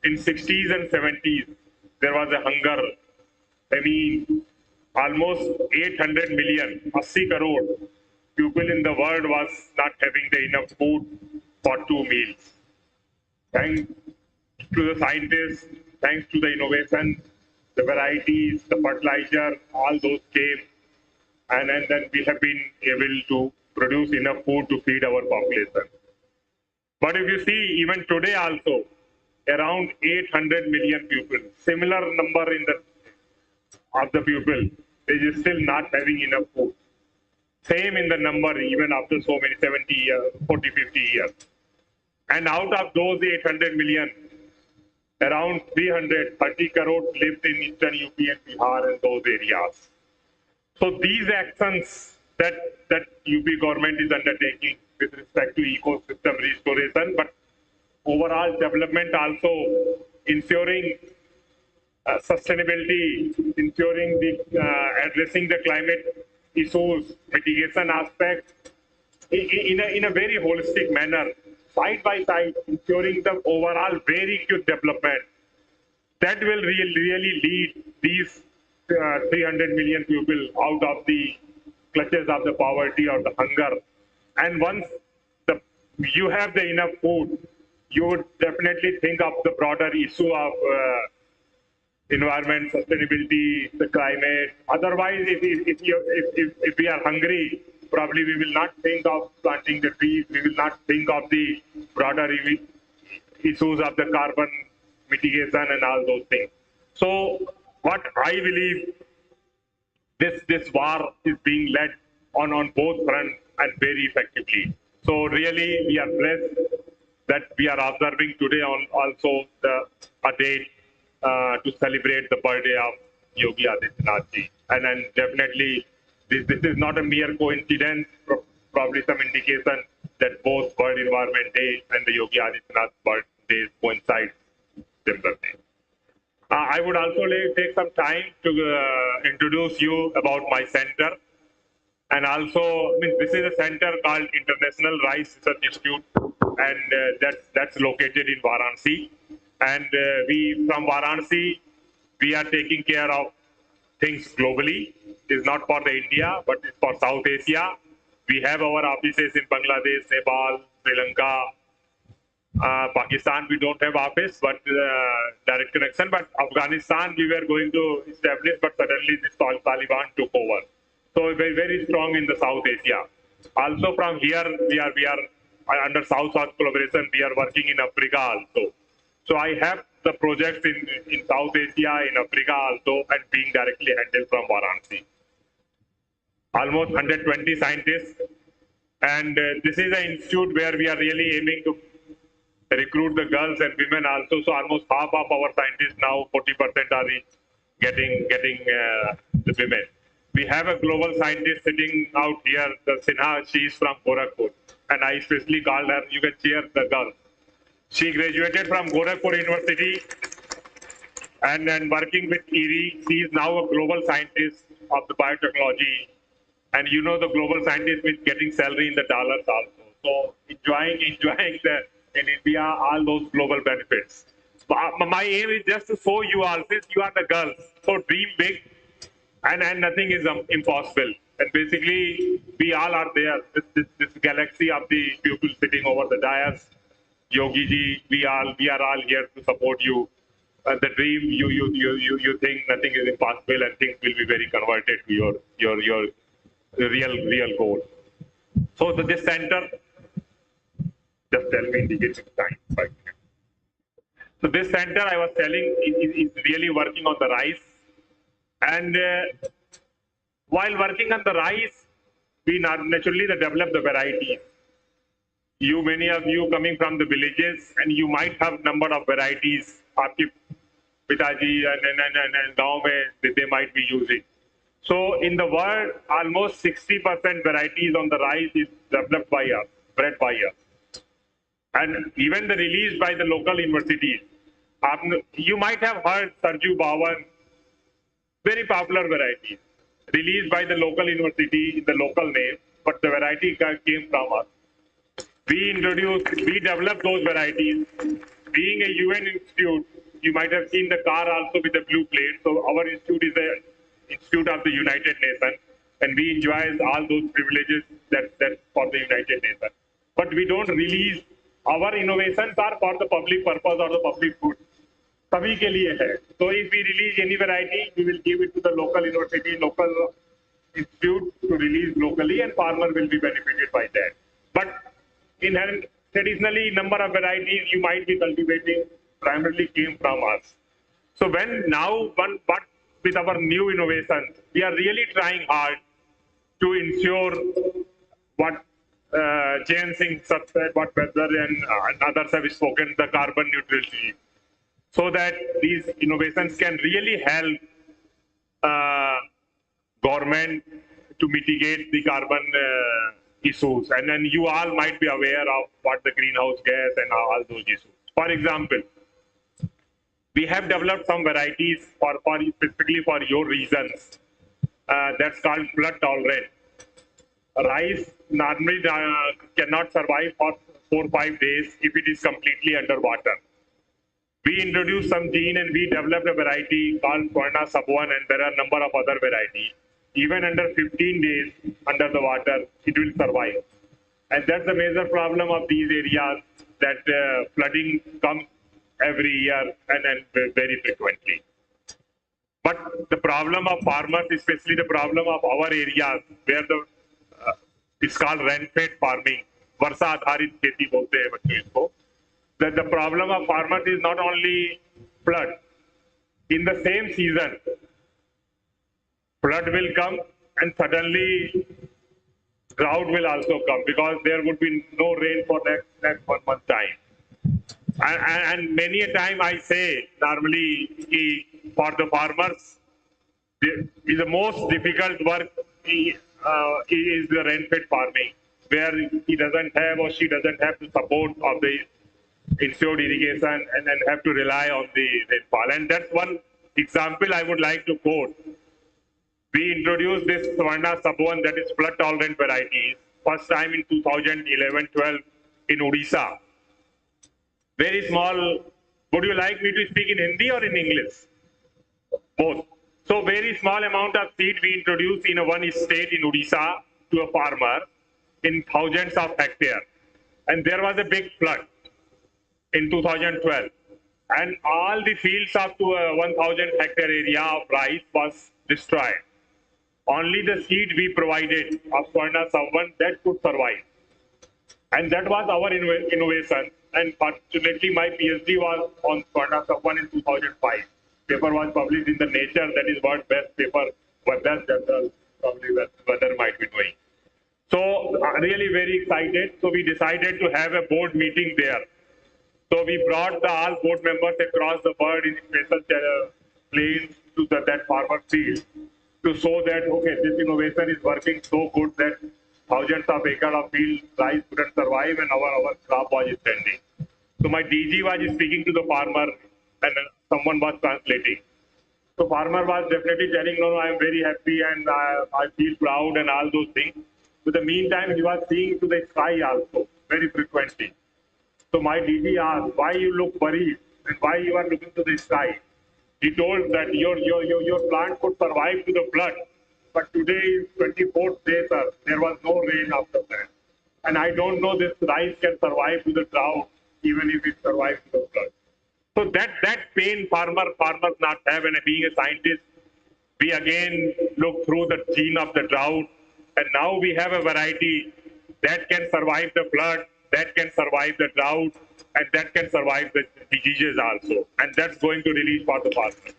In 60s and 70s, there was a hunger. I mean, almost 800 million, 80 crore people in the world was not having the enough food for 2 meals. Thanks to the scientists, thanks to the innovation, the varieties, the fertilizer, all those came. And then we have been able to produce enough food to feed our population. But if you see, even today also, around 800 million people, similar number of the people, they is still not having enough food. same in the number even after so many 70 years, 40, 50 years. And out of those 800 million, around 330 crores lived in eastern UP and Bihar and those areas. So these actions that UP government is undertaking with respect to ecosystem restoration, but overall development also ensuring sustainability, ensuring the addressing the climate issues, mitigation aspect in a very holistic manner, side by side, ensuring the overall very good development. That will really lead these 300 million people out of the clutches of the poverty or the hunger. And once you have the enough food, you would definitely think of the broader issue of environment, sustainability, the climate. Otherwise, if we are hungry, probably we will not think of planting the trees. We will not think of the broader issues of the carbon mitigation and all those things. So what I believe, this war is being led on both fronts and very effectively. So really, we are blessed that we are observing today on also a date to celebrate the birthday of Yogi Aditynath ji. And then definitely this is not a mere coincidence, probably some indication that both World Environment Day and the Yogi Aditynath birthday coincide similarly. I would also take some time to introduce you about my center. And also, this is a center called International Rice Research Institute, and that's located in Varanasi. And we, from Varanasi, we are taking care of things globally. It's not for the India, but it's for South Asia. We have our offices in Bangladesh, Nepal, Sri Lanka, Pakistan. We don't have office, but direct connection. But Afghanistan, we were going to establish, but suddenly this Taliban took over. So we're very strong in the South Asia. Also from here, we are under South-South collaboration. We are working in Africa also. So I have the projects in South Asia, in Africa also, and being directly handled from Varanasi. Almost 120 scientists, and this is an institute where we are really aiming to recruit the girls and women also. So almost half of our scientists now, 40% are getting the women. We have a global scientist sitting out here, the Sinha. She is from Gorakhpur, and I especially called her. You can cheer the girl. She graduated from Gorakhpur University and working with ERI. She is now a global scientist of the biotechnology. And you know the global scientist means getting salary in the dollars also. So enjoying in India all those global benefits. My aim is just to show you all, since you are the girls, so dream big, and nothing is impossible. And basically, we all are there. This galaxy of the people sitting over the dais. Yogi ji, we are all here to support you. The dream, you think nothing is impossible, and things will be very converted to your real goal. So this center, just tell me indicated time. 5 minutes. So this center I was telling is really working on the rice, and while working on the rice, we naturally develop the varieties. Many of you coming from the villages, and you might have number of varieties. Aapke pitaji and gaon mein they might be using. So in the world, almost 60% varieties on the rice is developed by us, bred by us, and even the released by the local universities. You might have heard Sarju Bhawan, very popular varieties, released by the local university in the local name, but the variety came from us. We developed those varieties. Being a UN institute, you might have seen the car also with the blue plate. So our institute is the institute of the United Nations, and we enjoy all those privileges that for the United Nations. But we don't release, our innovations are for the public purpose or the public good. Sabhi ke liye hai. So if we release any variety, we will give it to the local university, local institute to release locally, and farmer will be benefited by that. But traditionally, number of varieties you might be cultivating primarily came from us. So but with our new innovations, we are really trying hard to ensure what Jain Singh said, what Vedar and others have spoken, the carbon neutrality, so that these innovations can really help government to mitigate the carbon issues. And then you all might be aware of what the greenhouse gas and all those issues. For example, we have developed some varieties for specifically for your regions. That's called flood tolerant. Rice normally cannot survive for 4 or 5 days if it is completely underwater. We introduced some gene and we developed a variety called Swarna Sub-1, and there are a number of other varieties. Even under 15 days under the water, it will survive. And that's the major problem of these areas, that flooding comes every year and very frequently. But the problem of farmers, especially the problem of our areas, where it's called rain-fed farming, वर्षा आधारित खेती बोलते हैं बच्चों इसको. That the problem of farmers is not only flood. In the same season, flood will come and suddenly drought will also come, because there would be no rain for next 1 month time. And many a time I say normally for the farmers, the most difficult work is the rain-fed farming, where he doesn't have or she doesn't have the support of the insured irrigation and then have to rely on the rainfall. And that's one example I would like to quote. We introduced this Swarna Sub-1, that is flood tolerant varieties, first time in 2011-12 in Odisha. Very small. Would you like me to speak in Hindi or in English? Both. So very small amount of seed we introduced in one state in Odisha to a farmer in thousands of hectares. And there was a big flood in 2012. And all the fields up to a 1,000 hectare area of rice was destroyed. Only the seed we provided of Swarna Sub-1 that could survive. And that was our innovation. And fortunately, my PhD was on Swarna Sub-1 in 2005. Paper was published in the Nature, that is world best paper, but that's probably Weather might be doing. So really very excited. So we decided to have a board meeting there. So we brought all board members across the world in special planes to that farmer field to show that, okay, this innovation is working so good that thousands of acres of field rice couldn't survive and our crop was standing. So my DG was speaking to the farmer and someone was translating. So farmer was definitely telling, no, I am very happy and I feel proud and all those things. But in the meantime, he was seeing to the sky also very frequently. So my DG asked, why you look worried and why you are looking to the sky? He told that your plant could survive to the flood, but today is 24th day, sir. There was no rain after that. And I don't know this rice can survive to the drought, even if it survives to the flood. So that pain farmers not have, and being a scientist, we again look through the gene of the drought, and now we have a variety that can survive the flood, that can survive the drought, and that can survive the diseases also. And that's going to release for the farmers.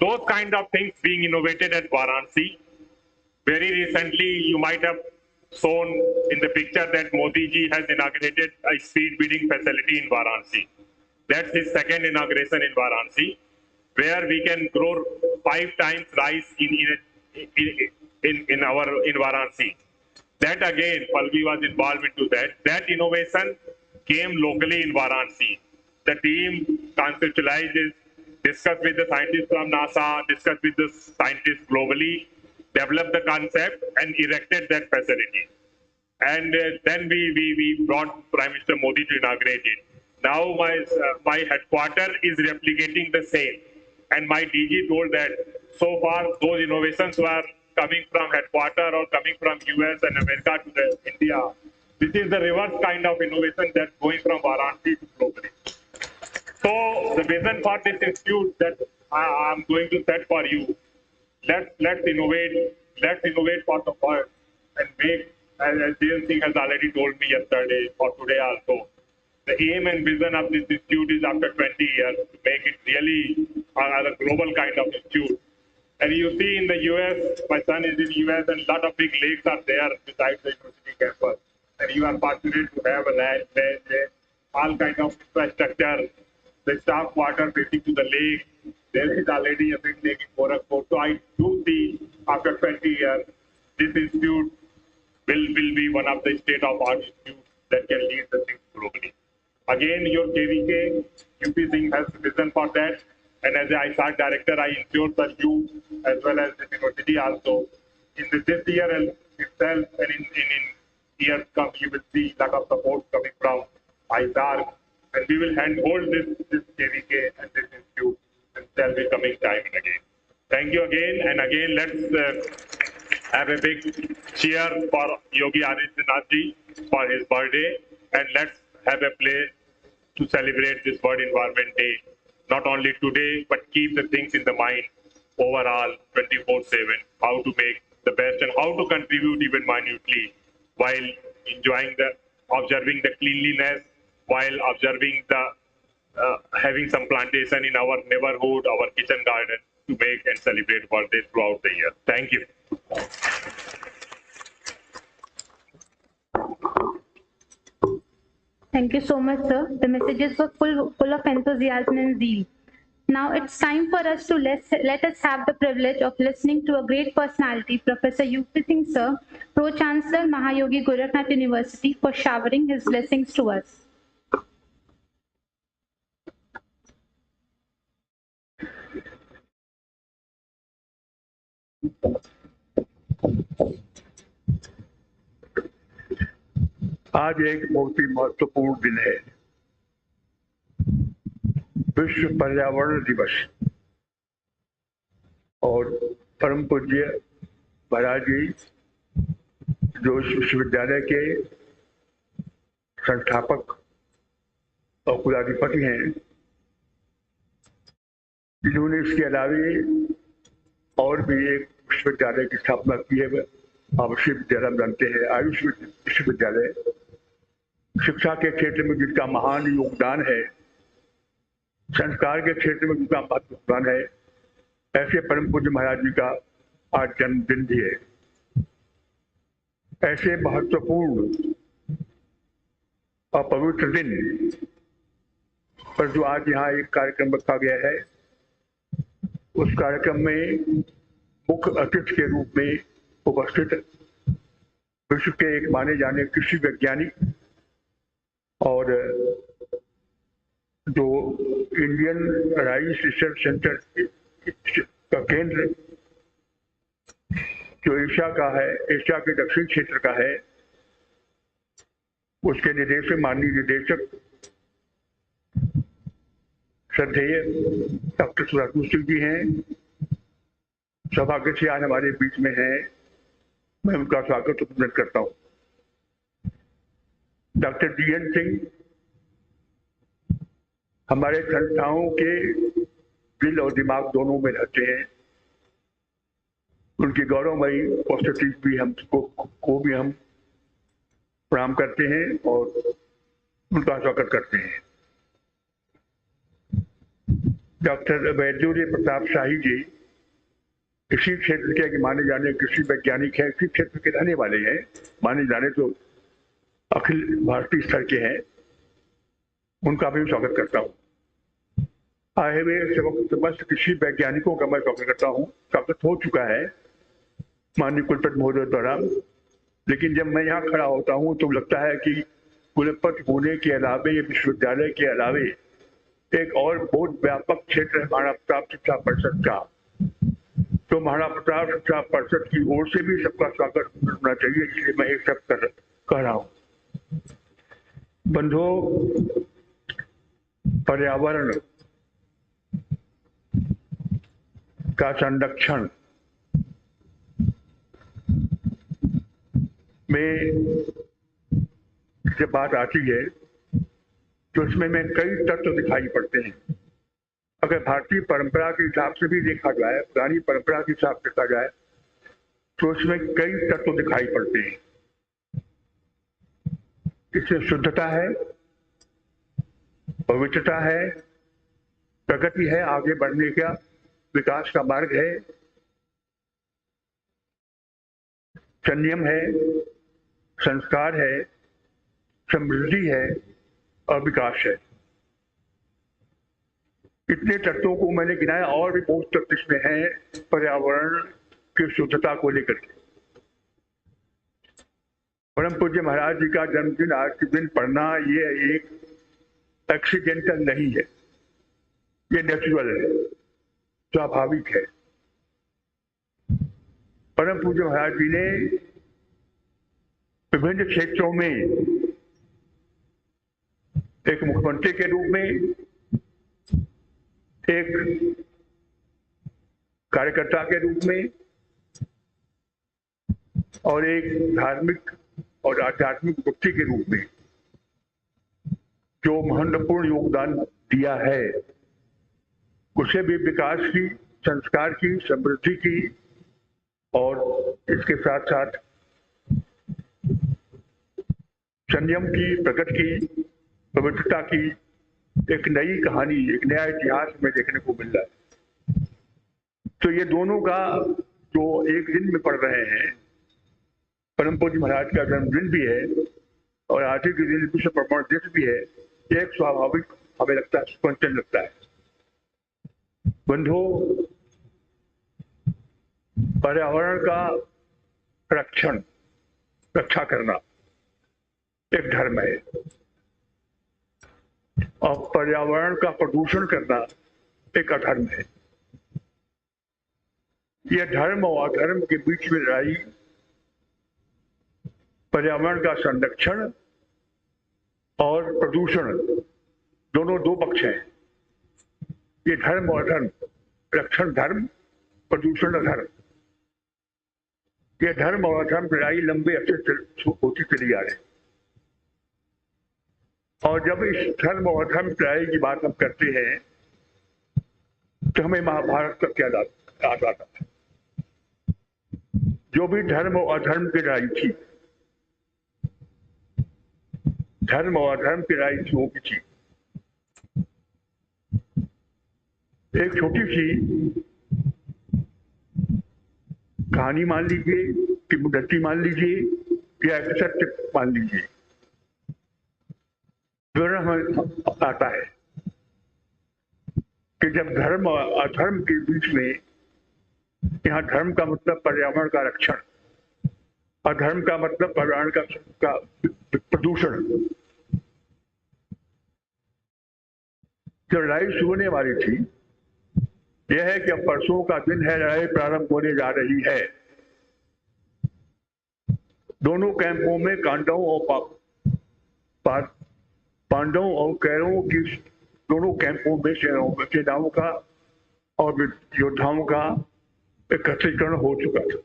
Those kind of things being innovated at Varanasi. Very recently, you might have shown in the picture that Modi ji has inaugurated a seed breeding facility in Varanasi. That's his second inauguration in Varanasi, where we can grow 5 times rice in Varanasi. That again, Palvi was involved into that. That innovation came locally in Varanasi. The team conceptualized this, discussed with the scientists from NASA, discussed with the scientists globally, developed the concept and erected that facility. And then we brought Prime Minister Modi to inaugurate it. Now my headquarter is replicating the same. And my DG told that so far those innovations were coming from headquarter or coming from US and America to the India. This is the reverse kind of innovation that's going from Varanasi to globally. So the vision for this institute that I'm going to set for you, let's innovate for the world and make, as Jain Singh has already told me yesterday or today also, the aim and vision of this institute is after 20 years to make it really a global kind of institute. And you see in the US, my son is in US, and a lot of big lakes are there besides the university campus. And you are fortunate to have a land, all kind of infrastructure, the staff water facing to the lake. There is already a big lake in Gorakhpur. So I do see after 20 years, this institute will be one of the state-of-art institutes that can lead the things globally. Again, your KVK, UP Singh has vision for that. And as I ISAC director, I ensure that you, as well as the university also, in this year itself and in years come, you will see a lot of support coming from ISAC. And we will handhold this KVK and this institute and shall be coming time and again. Thank you again. And again, let's have a big cheer for Yogi Aditynath ji for his birthday. And let's have a play to celebrate this World Environment Day. Not only today, but keep the things in the mind overall 24/7, how to make the best and how to contribute even minutely while observing the cleanliness, while observing the having some plantation in our neighborhood, our kitchen garden to make and celebrate birthdays throughout the year. Thank you. Thank you so much, sir. The messages were full of enthusiasm and zeal. Now it's time for us to let us have the privilege of listening to a great personality, Professor U.P. Singh, sir, Pro-Chancellor, Mahayogi, Gorakhnath University, for showering his blessings to us. आज एक बहुत ही महत्वपूर्ण दिन है, विश्व पर्यावरण दिवस। और परम पूज्य महाराज जी जो इस विश्वविद्यालय के संस्थापक और कुलाधिपति हैं, इन्होंने इसके अलावे और भी एक विश्वविद्यालय की स्थापना की है। आवासीय विद्यालय हम जानते हैं, आयुष विश्वविद्यालय। शिक्षा के क्षेत्र में जिनका महान योगदान है, संस्कार के क्षेत्र में जिनका महत्व योगदान है, ऐसे परम पूज्य महाराज जी का आज जन्मदिन भी है। ऐसे महत्वपूर्ण और पवित्र दिन पर जो आज यहाँ एक कार्यक्रम रखा गया है, उस कार्यक्रम में मुख्य अतिथि के रूप में उपस्थित विश्व के एक माने जाने कृषि वैज्ञानिक और जो इंडियन राइस रिसर्च सेंटर का केंद्र जो एशिया का है, एशिया के दक्षिण क्षेत्र का है, उसके निदेशक, माननीय निदेशक श्रद्धेय डॉक्टर सुरातू सिंह जी हैं, सौभाग्य से आज हमारे बीच में हैं। मैं उनका स्वागत अभिनंदन करता हूँ। डॉक्टर DN सिंह हमारे संस्थाओं के दिल और दिमाग दोनों में रहते हैं। उनकी गौरवमयी उपस्थिति भी को भी हम प्रणाम करते हैं और उनका स्वागत करते हैं। डॉक्टर वैद्योदय प्रताप शाही जी इसी क्षेत्र के माने जाने कृषि वैज्ञानिक हैं, इसी क्षेत्र के रहने वाले हैं, माने जाने तो अखिल भारतीय स्तर के हैं। उनका भी स्वागत करता हूँ। आए हुए समस्त कृषि वैज्ञानिकों का मैं स्वागत करता हूँ। स्वागत हो चुका है माननीय कुलपति महोदय द्वारा, लेकिन जब मैं यहाँ खड़ा होता हूँ तो लगता है कि कुलपति होने के अलावे, ये विश्वविद्यालय के अलावे एक और बहुत व्यापक क्षेत्र है महाराणा प्रताप शिक्षा परिषद का। तो महाराणा प्रताप शिक्षा परिषद की ओर से भी सबका स्वागत होना चाहिए, इसलिए मैं एक सब कह रहा हूँ। बंधुओं, पर्यावरण का संरक्षण में जब बात आती है तो इसमें में कई तत्व दिखाई पड़ते हैं। अगर भारतीय परंपरा के हिसाब से भी देखा जाए, पुरानी परंपरा के हिसाब से देखा जाए, तो इसमें कई तत्व दिखाई पड़ते हैं। इसमें शुद्धता है, पवित्रता है, प्रगति है, आगे बढ़ने का विकास का मार्ग है, संयम है, संस्कार है, समृद्धि है और विकास है। इतने तत्वों को मैंने गिनाया, और भी बहुत तत्व इसमें हैं पर्यावरण की शुद्धता को लेकर के। परम पूज्य महाराज जी का जन्मदिन आज के दिन पढ़ना ये एक एक्सीडेंटल नहीं है, ये नेचुरल है, स्वाभाविक है। परम पूज्य महाराज जी ने विभिन्न क्षेत्रों में एक मुख्यमंत्री के रूप में, एक कार्यकर्ता के रूप में और एक धार्मिक और आध्यात्मिक व्यक्ति के रूप में जो महत्वपूर्ण योगदान दिया है, उसे भी विकास की, संस्कार की, समृद्धि की और इसके साथ साथ संयम की, प्रगति की, पवित्रता की एक नई कहानी, एक नया इतिहास में देखने को मिल रहा है। तो ये दोनों का जो एक दिन में पढ़ रहे हैं, परम पूज्य महाराज का जन्मदिन भी है और आज के दिन विश्व प्रमाण दिवस भी है, ये एक स्वाभाविक हमें लगता है, स्पंटन लगता है। बंधु, पर्यावरण का रक्षा करना एक धर्म है और पर्यावरण का प्रदूषण करना एक अधर्म है। यह धर्म और अधर्म के बीच में लड़ाई, पर्यावरण का संरक्षण और प्रदूषण दोनों दो पक्ष हैं। ये धर्म और अधर्म, रक्षण धर्म, प्रदूषण अधर्म, ये धर्म और अधर्म लड़ाई लंबे अरसे होती चली आ रही। और जब इस धर्म और अधर्म लड़ाई की बात हम करते हैं तो हमें महाभारत का क्या याद आता है। जो भी धर्म और अधर्म की लड़ाई थी, धर्म और अधर्म की लड़ाई थी, वो भी थी। एक छोटी सी कहानी मान लीजिए, कि मुद्दती मान लीजिए या एक सत्य मान लीजिए, विवरण हमें आता है कि जब धर्म और अधर्म के बीच में, यहाँ धर्म का मतलब पर्यावरण का रक्षण, अधर्म का मतलब पर्यावरण का प्रदूषण, जो लड़ाई शुरू होने वाली थी, यह है कि अब परसों का दिन है, लड़ाई प्रारंभ होने जा रही है। दोनों कैंपों में पांडवों और कौरवों की, दोनों कैंपों में सेनाओं का और योद्धाओं का एकत्रीकरण हो चुका था।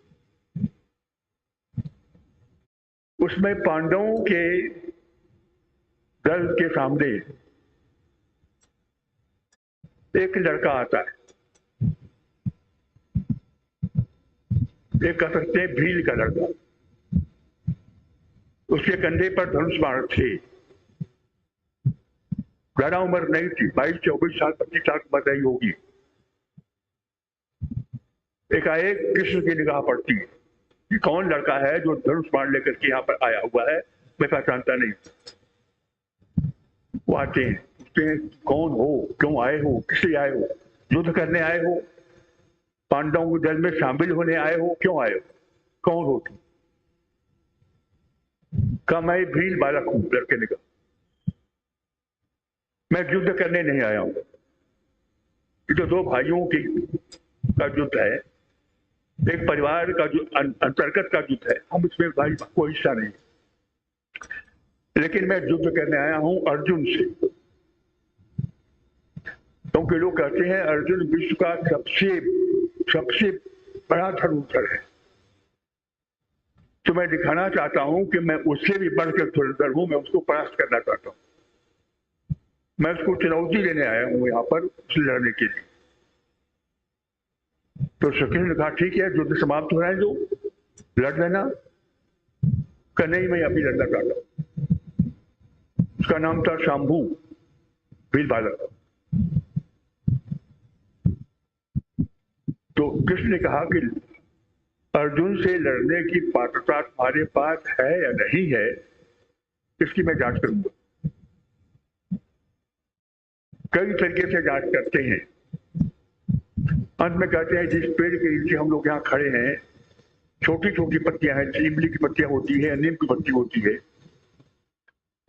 उसमें पांडवों के दल के सामने एक लड़का आता है, एक कह सकते हैं भील का लड़का। उसके कंधे पर धनुष बाण थे, ज्यादा उम्र नहीं थी, 22-24 साल, 25 साल की उम्र रही होगी। एकाएक कृष्ण की निगाह पड़ती है कि कौन लड़का है जो धनुष बाण लेकर के यहाँ पर आया हुआ है, मैं पहचानता नहीं। वो आते हैं, पूछते हैं कौन हो, क्यों आए हो, किससे आए हो, युद्ध करने आए हो, पांडवों के दल में शामिल होने आए हो, क्यों आए हो, कौन हो तुम? कहा मैं भील बालक हूं। लड़के ने कहा मैं युद्ध करने नहीं आया हूं, ये तो दो भाइयों की का युद्ध है, एक परिवार का जो अंतर्गत का युद्ध है, हम इसमें भाई कोई हिस्सा नहीं, लेकिन मैं युद्ध करने आया हूं अर्जुन से, क्योंकि लोग कहते हैं अर्जुन विश्व का सबसे बड़ा धनुर्धर है। तो मैं दिखाना चाहता हूं कि मैं उससे भी बढ़कर धनुर्धर हूं, मैं उसको परास्त करना चाहता हूं, मैं उसको चुनौती देने आया हूं यहाँ पर उससे लड़ने के लिए। तो श्रीकृष्ण ने कहा ठीक है, युद्ध समाप्त हो रहा है, जो लड़ लेना। का नहीं, मैं अभी लड़ना चाहता हूं। उसका नाम था शाम्भू, भील बालक। तो कृष्ण ने कहा कि अर्जुन से लड़ने की पात्रता तुम्हारे पास है या नहीं है, इसकी मैं जांच करूंगा। कई तरीके से जांच करते हैं। अंत में कहते हैं जिस पेड़ के नीचे हम लोग यहाँ खड़े हैं, छोटी छोटी पत्तियां हैं, इमली की पत्तियां होती है, नीम की पत्ती होती है।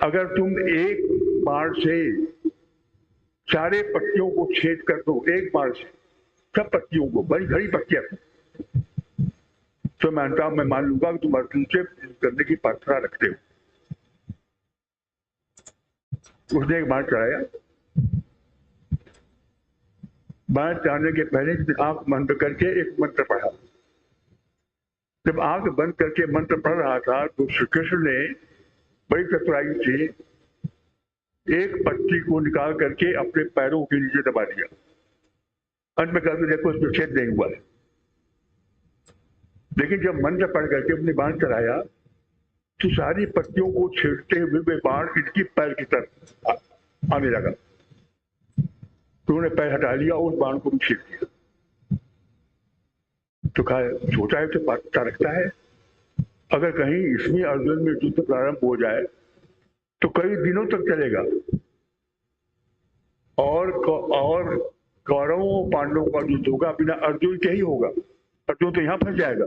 अगर तुम एक बाण से सारे पत्तियों को छेद कर दो, एक बाण से सब पत्तियों को, बड़ी घड़ी पत्तियां, तो मैं मान लूंगा कि तुम अर्जुन से करने की पात्रता रखते हो। उसने एक बाण चढ़ाया। बाण चढ़ाने के पहले आंख बंद करके एक मंत्र पढ़ा। जब आंख बंद करके मंत्र पढ़ रहा था तो श्री कृष्ण ने बड़ी चतुराई से एक पत्ती को निकाल करके अपने पैरों के नीचे दबा दिया। अंत में कहते देखो उसमें छेद नहीं हुआ है। लेकिन जब मंत्र पढ़ करके अपने बाण चढ़ाया तो सारी पत्तियों को छेड़ते हुए वे बाण इनकी पैर की तरफ आने लगा। तो उन्होंने पैर हटा लिया और उस बाण को भी छेड़ दिया। तो कहा छोटा है तो पात्रता रखता है। अगर कहीं इसमें अर्जुन में युद्ध प्रारंभ हो जाए तो कई दिनों तक चलेगा और कौरवों पांडवों का युद्ध होगा, बिना अर्जुन के ही होगा। अर्जुन तो यहां फंस जाएगा।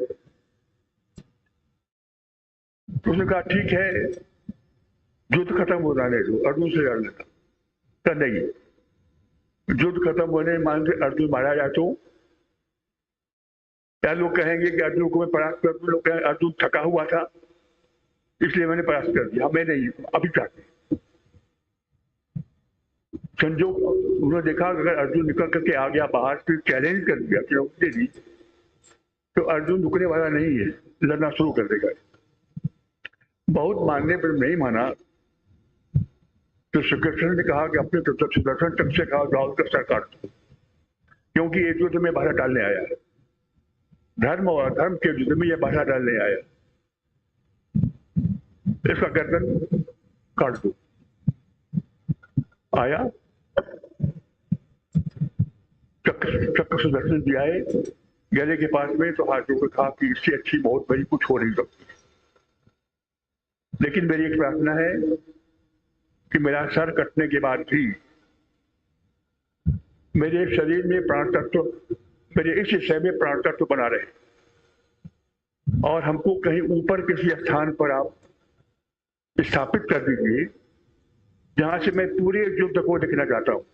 तो उसने कहा ठीक है, युद्ध खत्म हो जाने दो, अर्जुन से लड़ लेता। कर नहीं, युद्ध खत्म होने मान से अर्जुन मारा जाए तो क्या लोग कहेंगे कि अर्जुन को मैं परास्त कर दूं, लोग कहेंगे अर्जुन थका हुआ था इसलिए मैंने परास्त कर दिया। मैं नहीं, अभी चाहते संजोग उन्होंने देखा अगर अर्जुन निकल करके आ गया बाहर, फिर चैलेंज कर दिया, चुनौती दे दी, तो अर्जुन रुकने वाला नहीं है, लड़ना शुरू कर देगा। बहुत मानने पर नहीं माना तो श्री कृष्ण ने कहा कि अपने सुदर्शन चक्र से कहा जाओ का सर काट दो, क्योंकि ये युद्ध में बाधा डालने आया है। धर्म और अधर्म के युद्ध में यह बाधा डालने आया, इसका गर्दन काट दो। आया चक्र सुदर्शन जी आए गले के पास में, तो हाथों को कहा कि इससे अच्छी बहुत बड़ी कुछ हो नहीं सकती, लेकिन मेरी एक प्रार्थना है कि मेरा सर कटने के बाद भी मेरे शरीर में प्राण तत्व, मेरे इस हिस्से में प्राण तत्व बना रहे और हमको कहीं ऊपर किसी स्थान पर आप स्थापित कर दीजिए जहां से मैं पूरे युद्ध को देखना चाहता हूँ।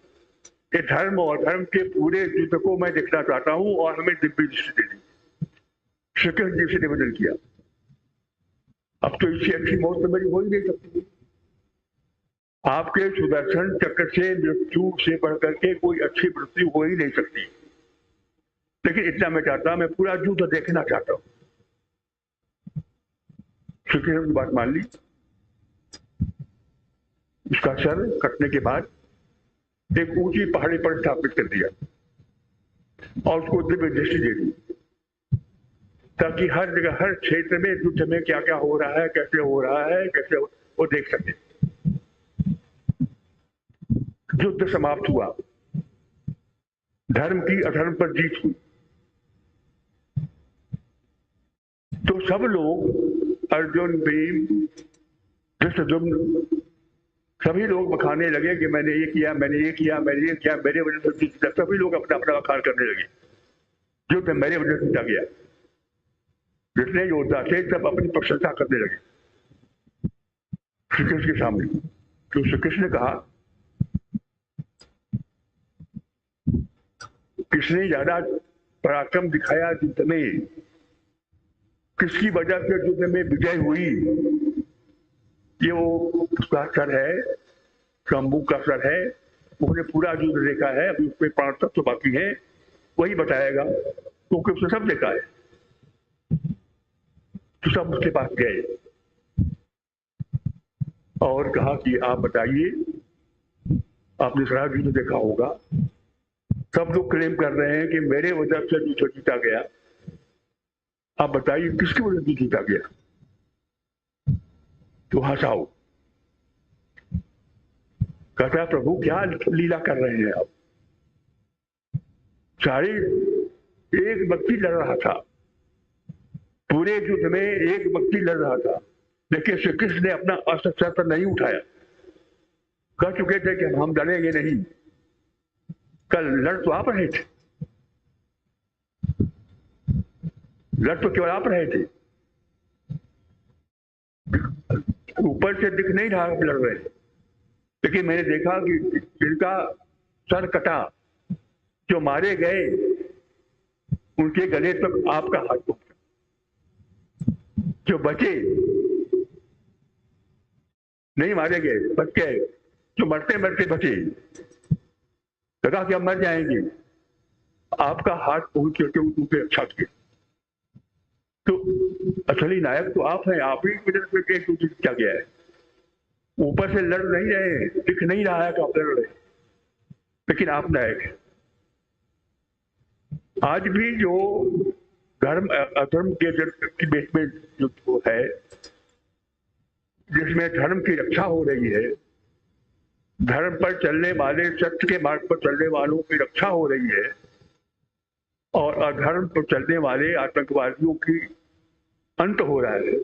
ये धर्म और धर्म के पूरे युद्ध को मैं देखना चाहता हूँ और हमें दिव्य दृष्टि दे दी। श्री कृष्ण जी से निवेदन किया। अब तो इससे अच्छी मौत तो मेरी हो ही नहीं सकती। आपके सुदर्शन चक्र से मृत्यु से बढ़कर के कोई अच्छी मृत्यु हो ही नहीं सकती, लेकिन इतना मैं चाहता, मैं पूरा युद्ध देखना चाहता हूँ। श्री कृष्ण की बात मान ली। उसका सर कटने के बाद एक ऊंची पहाड़ी पर स्थापित कर दिया और उसको दिव्य दृष्टि दे दी, ताकि हर जगह हर क्षेत्र में युद्ध में क्या क्या हो रहा है, कैसे हो रहा है, कैसे वो देख सके। युद्ध समाप्त हुआ, धर्म की अधर्म पर जीत हुई। तो सब लोग अर्जुन, भीम, धृष्टद्युम्न सभी लोग बखाने लगे कि मैंने ये किया, मैंने ये किया, मैंने ये किया, मेरे वजह से जीता। सभी लोग अपना अपना बखान करने लगे, युद्ध मेरे वजह से जीता गया। जितने योद्धा थे सब अपनी प्रशंसा करने लगे श्री कृष्ण के सामने। तो श्री कृष्ण ने कहा किसने ज्यादा पराक्रम दिखाया युद्ध में, किसकी वजह से युद्ध में विजय हुई, ये वो उसका सर है, शंभू का सर है, उसने पूरा युद्ध देखा है, अभी उसमें प्राण तत्व बाकी है, वही बताएगा क्योंकि उसने सब देखा है। तो सब उसके पास गए और कहा कि आप बताइए, आपने सारा युद्ध देखा होगा, सब लोग क्लेम कर रहे हैं कि मेरे वजह से युद्ध जीता गया, आप बताइए किसकी वजह से जीता गया। तो हंसाओ। कहता प्रभु क्या लीला कर रहे हैं आप, सारे एक व्यक्ति लड़ रहा था, पूरे युद्ध में एक व्यक्ति लड़ रहा था, लेकिन श्री कृष्ण ने अपना अस्त्र शस्त्र नहीं उठाया। कह चुके थे कि हम लड़ेंगे नहीं। कल लड़ तो आप रहे थे, लड़ तो केवल आप रहे थे, ऊपर से दिख नहीं रहा लड़ रहे। लेकिन मैंने देखा कि जिनका सर कटा, जो मारे गए, उनके गले तक आपका हाथ पहुंचा। जो बचे, नहीं मारे गए, बच गए, जो मरते मरते बचे, लगा कि हम मर जाएंगे, आपका हाथ पहुंच करके उनके रक्षा किए। तो असली नायक तो आप हैं, आप ही की वजह से क्या गया है। ऊपर से लड़ नहीं रहे, दिख नहीं रहा है कि आप लड़ रहे, लेकिन आप नायक हैं। आज भी जो धर्म अधर्म के बेस में जो है, जिसमें धर्म की रक्षा हो रही है, धर्म पर चलने वाले, सत्य के मार्ग पर चलने वालों की रक्षा हो रही है, और अधर्म पर चलने वाले आतंकवादियों की अंत हो रहा है।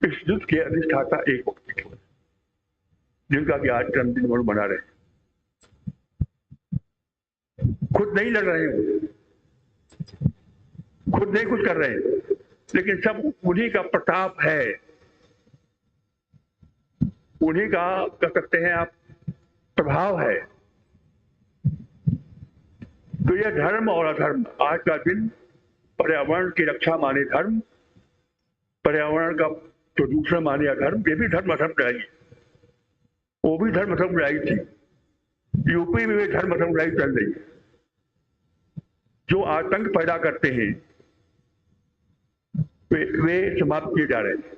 इस युद्ध के अधिष्ठाता एक व्यक्ति थे, जिनका कि आज जन्मदिन मना रहे। खुद नहीं लड़ रहे हैं, खुद नहीं कुछ कर रहे हैं, लेकिन सब उन्हीं का प्रताप है, उन्हीं का कह सकते हैं आप प्रभाव है। तो यह धर्म और अधर्म, आज का दिन पर्यावरण की रक्षा माने धर्म, पर्यावरण का प्रदूषण माने अधर्म, ये भी धर्म अधर्म लड़ाई है। वो भी धर्म अधर्म लड़ाई थी, यूपी में भी धर्म अधर्म लड़ाई चल रही है। जो आतंक पैदा करते हैं वे समाप्त किए जा रहे हैं।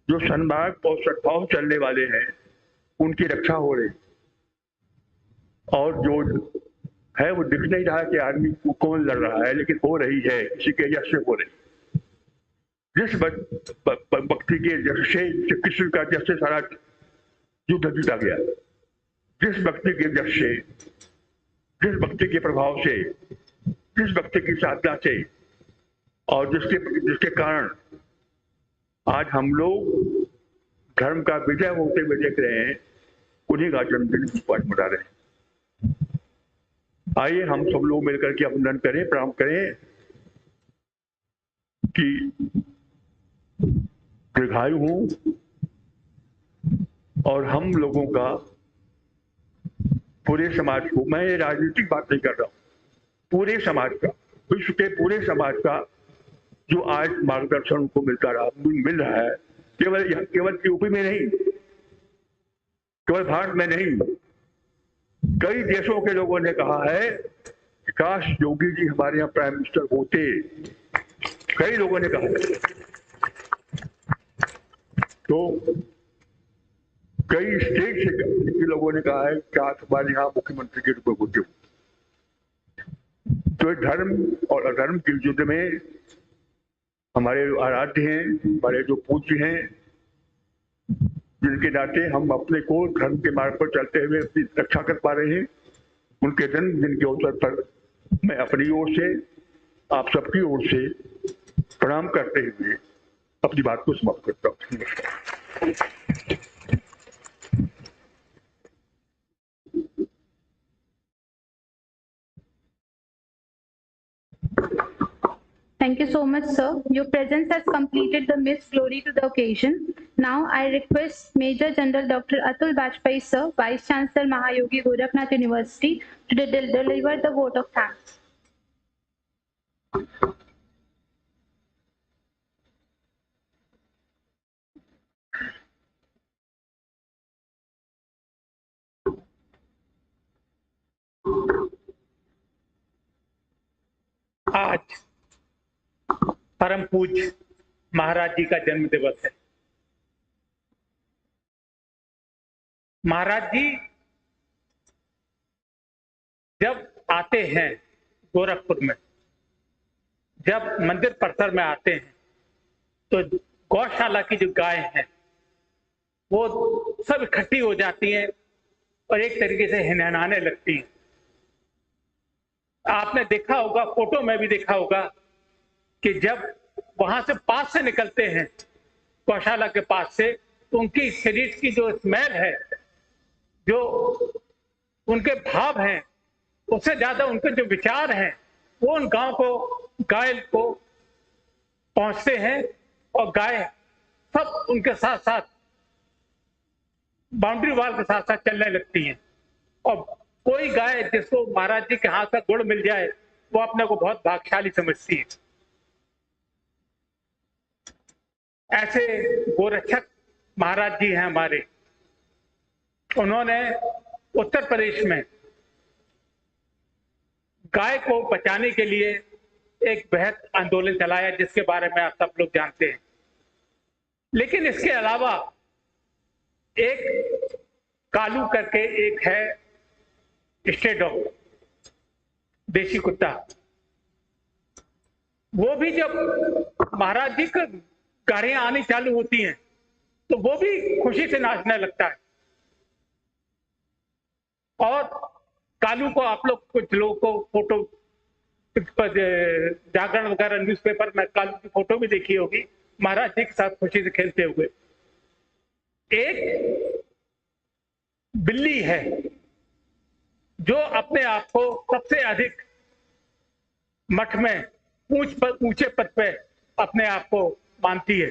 जो सन्मार्ग और सद्भाव चलने वाले हैं, उनकी रक्षा हो रही, और जो है वो दिख नहीं रहा कि आदमी कौन लड़ रहा है, लेकिन हो रही है, किसी के यश से हो रही। जिस भक्ति के यश से, कृष्ण का यश से सारा युद्ध जीता गया, जिस भक्ति के यश से, जिस भक्ति के प्रभाव से, जिस भक्ति की साधना से, और जिसके कारण आज हम लोग धर्म का विजय होते हुए देख रहे हैं, उन्हीं का जन्मदिन मना रहे हैं। आइए हम सब लोग मिलकर के अभिनंदन करें, प्रणाम करें कि दीर्घायु हूं, और हम लोगों का, पूरे समाज को, मैं ये राजनीतिक बात नहीं कर रहा हूं, पूरे समाज का, विश्व के पूरे समाज का जो आज मार्गदर्शन उनको मिल रहा है, केवल यूपी में नहीं, केवल भारत में नहीं, कई देशों के लोगों ने कहा है कि काश योगी जी हमारे यहाँ प्राइम मिनिस्टर होते। कई लोगों ने कहा है, तो कई स्टेट से लोगों ने कहा है कि काश हमारे यहाँ मुख्यमंत्री के रूप में होते। तो धर्म और अधर्म के युद्ध में हमारे आराध्य हैं, हमारे जो पूज्य हैं, जिनके नाते हम अपने को धर्म के मार्ग पर चलते हुए अपनी रक्षा कर पा रहे हैं, उनके जन्मदिन के अवसर पर मैं अपनी ओर से, आप सबकी ओर से प्रणाम करते हुए अपनी बात को समाप्त करता हूँ। Thank you so much, sir. Your presence has completed the Miss Glory to the occasion. Now I request Major General Dr. Atul Bajpai, sir, Vice Chancellor Mahayogi Gorakhnath University, to deliver the vote of thanks. आज परम पूज्य महाराज जी का जन्म दिवस है। महाराज जी जब आते हैं गोरखपुर में, जब मंदिर परिसर में आते हैं, तो गौशाला की जो गाय हैं वो सब इकट्ठी हो जाती हैं और एक तरीके से हिनहिनाने लगती हैं। आपने देखा होगा, फोटो में भी देखा होगा कि जब वहां से पास से निकलते हैं गौशाला के पास से, तो उनकी शरीर की जो स्मेल है, जो उनके भाव हैं, उससे ज्यादा उनके जो विचार हैं वो उन गांव को, गाय को पहुंचते हैं और गाय सब उनके साथ साथ बाउंड्री वॉल के साथ साथ चलने लगती हैं। और कोई गाय जिसको महाराज जी के हाथ का गुड़ मिल जाए वो अपने को बहुत भाग्यशाली समझती है। ऐसे गोरक्षक महाराज जी हैं हमारे। उन्होंने उत्तर प्रदेश में गाय को बचाने के लिए एक बृहद आंदोलन चलाया, जिसके बारे में आप सब लोग जानते हैं। लेकिन इसके अलावा एक कालू करके एक है स्टे डॉग, देशी कुत्ता, वो भी जब महाराज जी की गाड़ियां आनी चालू होती हैं तो वो भी खुशी से नाचने लगता है। और कालू को आप लोग, कुछ लोगों को फोटो जागरण वगैरह न्यूज़पेपर में कालू की फोटो भी देखी होगी, महाराज जी के साथ खुशी से खेलते हुए। एक बिल्ली है जो अपने आप को सबसे अधिक मठ में ऊंचे पद पे अपने आप को मानती है।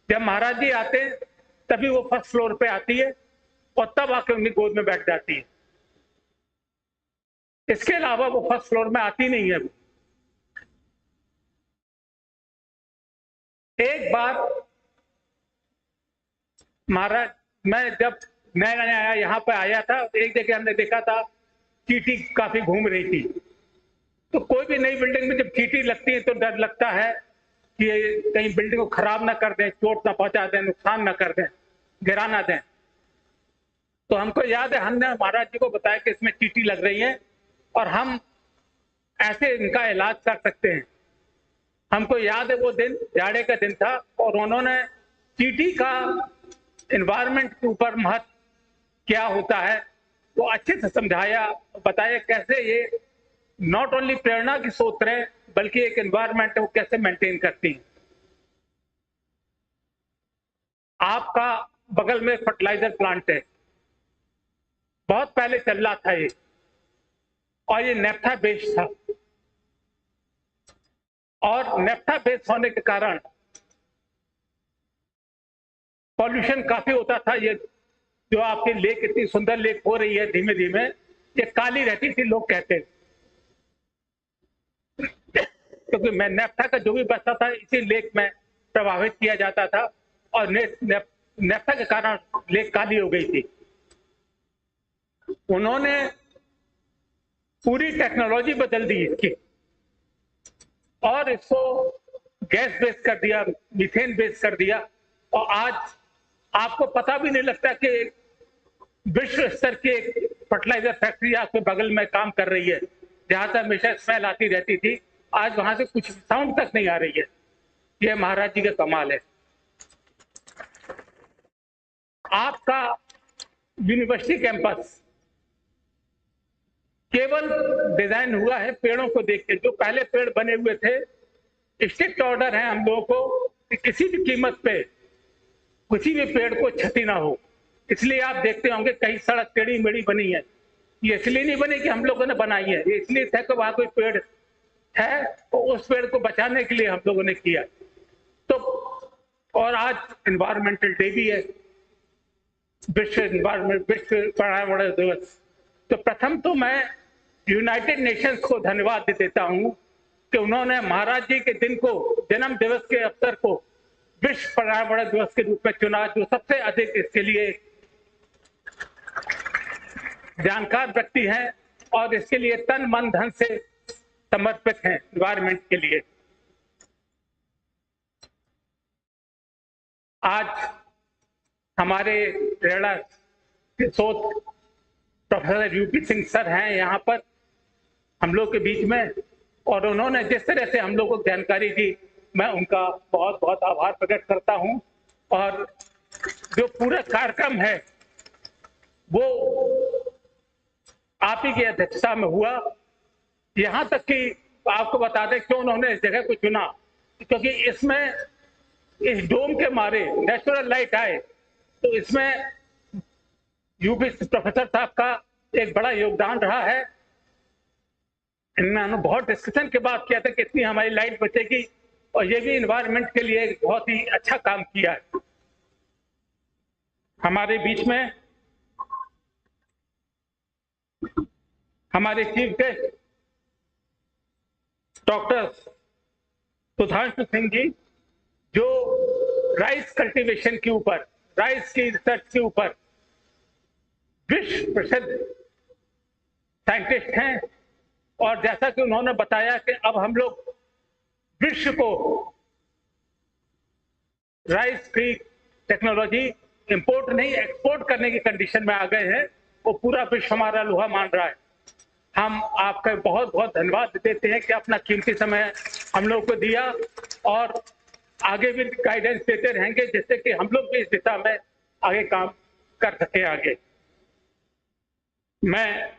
जब महाराज जी आते हैं तभी वो फर्स्ट फ्लोर पे आती है और तब आके उनकी गोद में बैठ जाती है। इसके अलावा वो फर्स्ट फ्लोर में आती नहीं है। एक बार महाराज, मैं जब नया नया यहाँ पे आया था, एक जगह हमने देखा था चींटी काफी घूम रही थी। तो कोई भी नई बिल्डिंग में जब चींटी लगती है तो डर लगता है कि कहीं बिल्डिंग को खराब ना कर दें, चोट ना पहुंचा दें, नुकसान ना कर दें, गिरा ना दें। तो हमको याद है, हमने महाराज जी को बताया कि इसमें चींटी लग रही है और हम ऐसे इनका इलाज कर सकते हैं। हमको याद है वो दिन जाड़े का दिन था और उन्होंने चींटी का एनवायरनमेंट के ऊपर महत्व क्या होता है वो अच्छे से समझाया, बताया कैसे ये नॉट ओनली प्रेरणा की स्रोत है बल्कि एक एनवायरनमेंट है वो कैसे मेंटेन करती है। आपका बगल में फर्टिलाइजर प्लांट है, बहुत पहले चल रहा था ये, और ये नेफ्था बेस्ड था। और नेफ्था बेस्ड होने के कारण पॉल्यूशन काफी होता था। ये जो आपकी लेक इतनी सुंदर लेक हो रही है धीमे धीमे, ये काली रहती थी लोग कहते हैं, क्योंकि मैं नेफ्था का जो भी बचता था इसी लेक में प्रभावित किया जाता था और नेफ्था के कारण लेक काली हो गई थी। उन्होंने पूरी टेक्नोलॉजी बदल दी इसकी और इसको गैस बेस कर दिया, मीथेन बेस कर दिया। और आज आपको पता भी नहीं लगता कि विश्व स्तर की एक फर्टिलाइजर फैक्ट्री आपके बगल में काम कर रही है। जहां से हमेशा स्मेल आती रहती थी, आज वहां से कुछ साउंड तक नहीं आ रही है। यह महाराज जी का कमाल है। आपका यूनिवर्सिटी कैंपस केवल डिजाइन हुआ है पेड़ों को देख के। जो पहले पेड़ बने हुए थे, स्ट्रिक्ट ऑर्डर है हम लोगों को कि किसी भी कीमत पे किसी भी पेड़ को क्षति ना हो। इसलिए आप देखते होंगे कई सड़क टेढ़ी मेढ़ी बनी है। ये इसलिए नहीं बनी कि हम लोगों ने बनाई है, ये इसलिए था कि वहां कोई पेड़ है तो उस पेड़ को बचाने के लिए हम लोगों ने किया। तो और आज एनवायरमेंटल डे भी है, विश्व पर्यावरण दिवस। तो प्रथम तो मैं यूनाइटेड नेशंस को धन्यवाद देता हूं कि उन्होंने महाराज जी के दिन को, जन्म दिवस के अवसर को विश्व पर्यावरण दिवस के रूप में चुना, जो सबसे अधिक इसके लिए जानकार व्यक्ति हैं और इसके लिए तन मन धन से समर्पित हैं एनवायरमेंट के लिए। आज हमारे रेड़ा के शोध प्रोफेसर यूपी सिंह सर हैं यहाँ पर हम लोग के बीच में, और उन्होंने जिस तरह से हम लोग को जानकारी दी, मैं उनका बहुत बहुत आभार प्रकट करता हूं। और जो पूरा कार्यक्रम है वो आप ही की अध्यक्षता में हुआ। यहाँ तक कि आपको बता दें क्यों उन्होंने इस जगह को चुना। क्योंकि इसमें इस डोम के मारे नेचुरल लाइट आए, तो इसमें यूपी प्रोफेसर साहब का एक बड़ा योगदान रहा है। इन्होंने बहुत डिस्कशन के बाद किया था कि इतनी हमारी लाइट बचेगी, और ये भी इन्वायरमेंट के लिए बहुत ही अच्छा काम किया है। हमारे बीच में हमारे chief guest doctor Sudhanshu Singh ji, जो राइस कल्टीवेशन के ऊपर, राइस की रिसर्च के ऊपर विश्व प्रसिद्ध साइंटिस्ट हैं। और जैसा कि उन्होंने बताया कि अब हम लोग विश्व को राइस की टेक्नोलॉजी इंपोर्ट नहीं एक्सपोर्ट करने की कंडीशन में आ गए हैं, वो पूरा विश्व हमारा लोहा मान रहा है। हम आपका बहुत बहुत धन्यवाद देते हैं कि अपना कीमती समय हम लोग को दिया, और आगे भी गाइडेंस देते रहेंगे, जिससे कि हम लोग भी इस दिशा में आगे काम कर सके। आगे मैं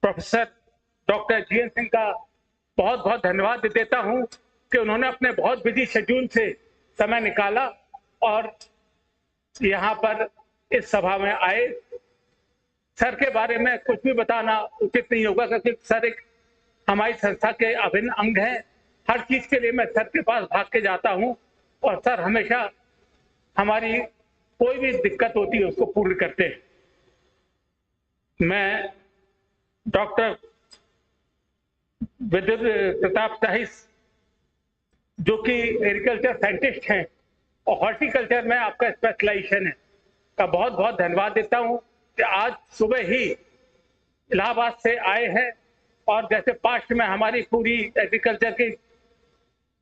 प्रोफेसर डॉक्टर जीएन सिंह का बहुत बहुत धन्यवाद देता हूं कि उन्होंने अपने बहुत बिजी शेड्यूल से समय निकाला और यहाँ पर इस सभा में आए। सर के बारे में कुछ भी बताना उचित नहीं होगा, क्योंकि सर एक हमारी संस्था के अभिन्न अंग हैं। हर चीज के लिए मैं सर के पास भाग के जाता हूं, और सर हमेशा हमारी कोई भी दिक्कत होती है उसको पूर्ण करते हैं। मैं डॉक्टर विद्युत प्रताप शाही, जो कि एग्रीकल्चर साइंटिस्ट हैं और हॉर्टिकल्चर में आपका स्पेशलाइजेशन है, का बहुत बहुत धन्यवाद देता हूं कि आज सुबह ही इलाहाबाद से आए हैं, और जैसे पास्ट में हमारी पूरी एग्रीकल्चर की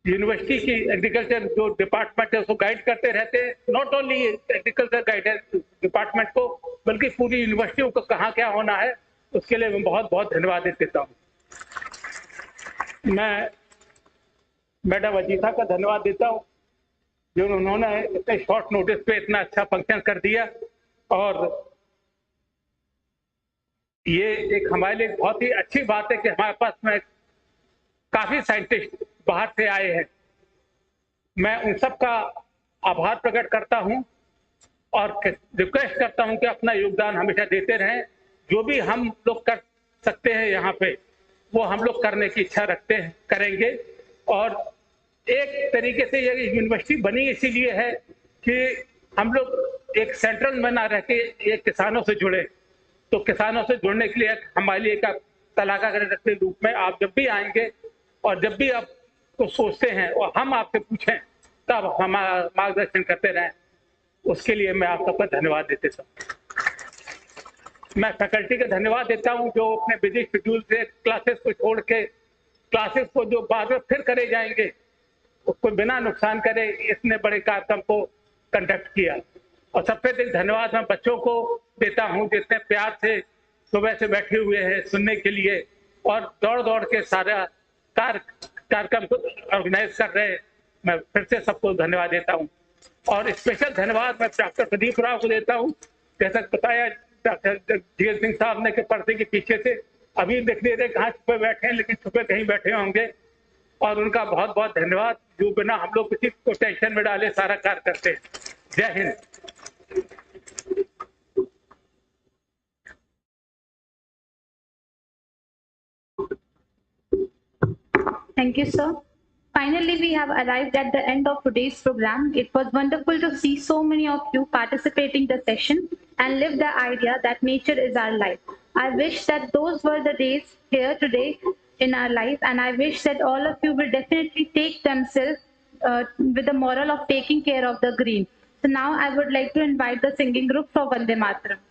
यूनिवर्सिटी की एग्रीकल्चर जो डिपार्टमेंट है उसको गाइड करते रहते हैं। Not only agriculture guidance department को, बल्कि पूरी यूनिवर्सिटियों को कहाँ क्या होना है, उसके लिए मैं बहुत बहुत धन्यवाद देता हूँ। मैं मैडम अजीता का धन्यवाद देता हूँ, जो उन्होंने इतने शॉर्ट नोटिस पे इतना अच्छा फंक्शन कर दिया, और ये एक हमारे लिए बहुत ही अच्छी बात है कि हमारे पास में काफी साइंटिस्ट बाहर से आए हैं। मैं उन सब का आभार प्रकट करता हूं और रिक्वेस्ट करता हूं कि अपना योगदान हमेशा देते रहें। जो भी हम लोग कर सकते हैं यहाँ पे, वो हम लोग करने की इच्छा रखते हैं, करेंगे। और एक तरीके से ये यूनिवर्सिटी बनी इसीलिए है कि हम लोग एक सेंट्रल में ना रह के एक किसानों से जुड़े। तो किसानों से जुड़ने के लिए हमारे लिए एक सलाहकार के रूप में आप जब भी आएंगे और जब भी आप को सोचते हैं और हम आपसे पूछें, तब हमारा मार्गदर्शन करते रहें। उसके लिए मैं आप सबका धन्यवाद देते हूँ। मैं फैकल्टी का धन्यवाद देता हूँ, जो अपने बिजी शेड्यूल से क्लासेस को छोड़ के क्लासेस को जो बाद में फिर करे जाएंगे, उसको बिना नुकसान करे इतने बड़े कार्यक्रम को कंडक्ट किया। और सबसे अधिक धन्यवाद मैं बच्चों को देता हूँ, जितने प्यार से सुबह से बैठे हुए हैं सुनने के लिए और दौड़ दौड़ के सारा कार्यक्रम को ऑर्गेनाइज कर रहे हैं। मैं फिर से सबको धन्यवाद देता हूँ। और स्पेशल धन्यवाद मैं डॉक्टर प्रदीप राव को देता हूँ। जैसा बताया डॉक्टर जीएल सिंह साहब ने, के पर्दे के पीछे से अभी दिख नहीं रहे कहाँ छुपे बैठे हैं, लेकिन छुपे कहीं बैठे होंगे। और उनका बहुत बहुत धन्यवाद, जो बिना हम लोग किसी को टेंशन में डाले सारा कार्य करते हैं। जय Hind. Thank you, sir. Finally, we have arrived at the end of today's program. It was wonderful to see so many of you participating in the session and live the idea that nature is our life. I wish that those were the days here today in our life, and I wish that all of you will definitely take themselves with the moral of taking care of the green. So now I would like to invite the singing group for Vande Mataram.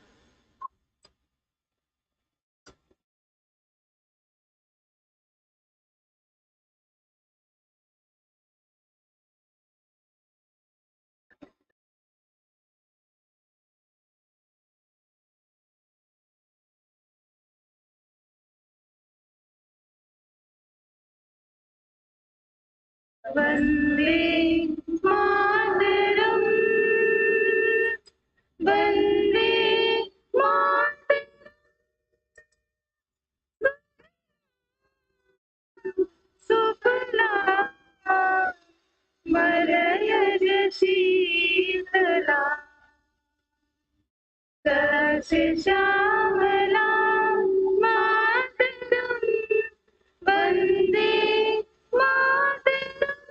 Vande Mataram, Vande Mataram, Sukla Shyamala मातरम वंदे मातरम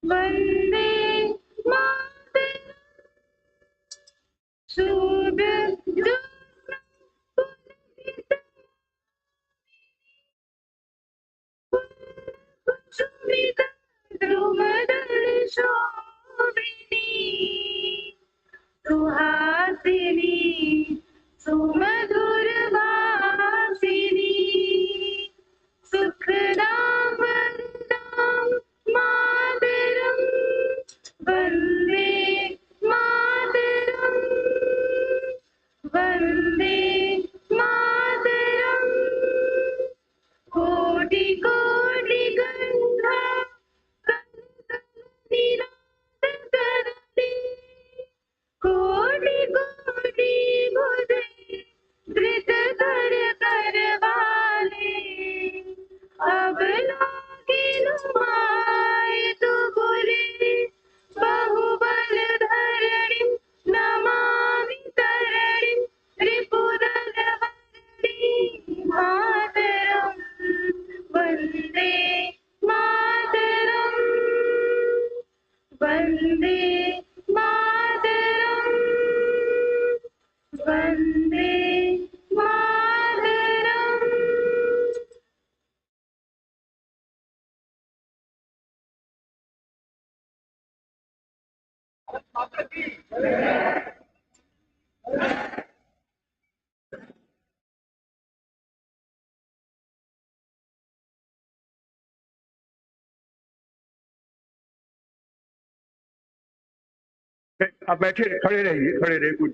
वंदे मातरम शुभ सुमित ध्रुवदल शोभिनी सुहासिनी सुमधुर भासिनी सुखदाम वरदाम मातरम वंदे मातरम वंदे मातरम कोटि कोटि गंधा करते कोटि कोटि बुझे धृत कर कर वाले अब लागे नुमाए तो बोले बहुबल धरणि नमामि तरणि रिपुदल वरणी मातरम वंदे मातरम वंदे मातरम वंदे मातरम। आप बैठे खड़े रहिए, खड़े रहिए कुछ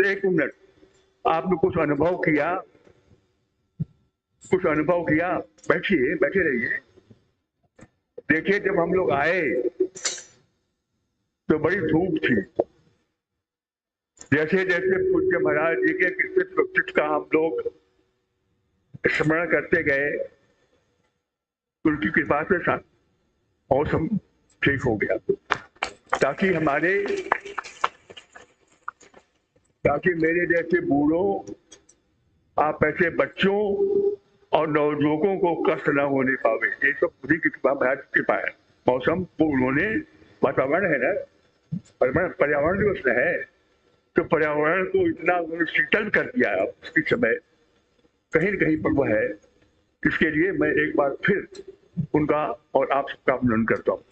1 मिनट। आपने कुछ अनुभव किया, बैठिए, बैठे रहिए। देखिए, जब हम लोग आए तो बड़ी धूप थी। जैसे जैसे पूज्य महाराज जी के कृष्ण व्यक्तित्व का हम लोग स्मरण करते गए, उनकी कृपा से मौसम ठीक हो गया, ताकि मेरे जैसे बूढ़ों, आप ऐसे बच्चों और नवयुवकों को कष्ट न होने पावे। ये सब खुदी की कृपा, महाराज की कृपा है। मौसम उन्होंने, वातावरण है ना, पर्यावरण दिवस है, तो पर्यावरण को इतना शीतल कर दिया इस समय, कहीं न कहीं पर वो है। इसके लिए मैं एक बार फिर उनका और आप सबका अभिनंदन करता हूँ।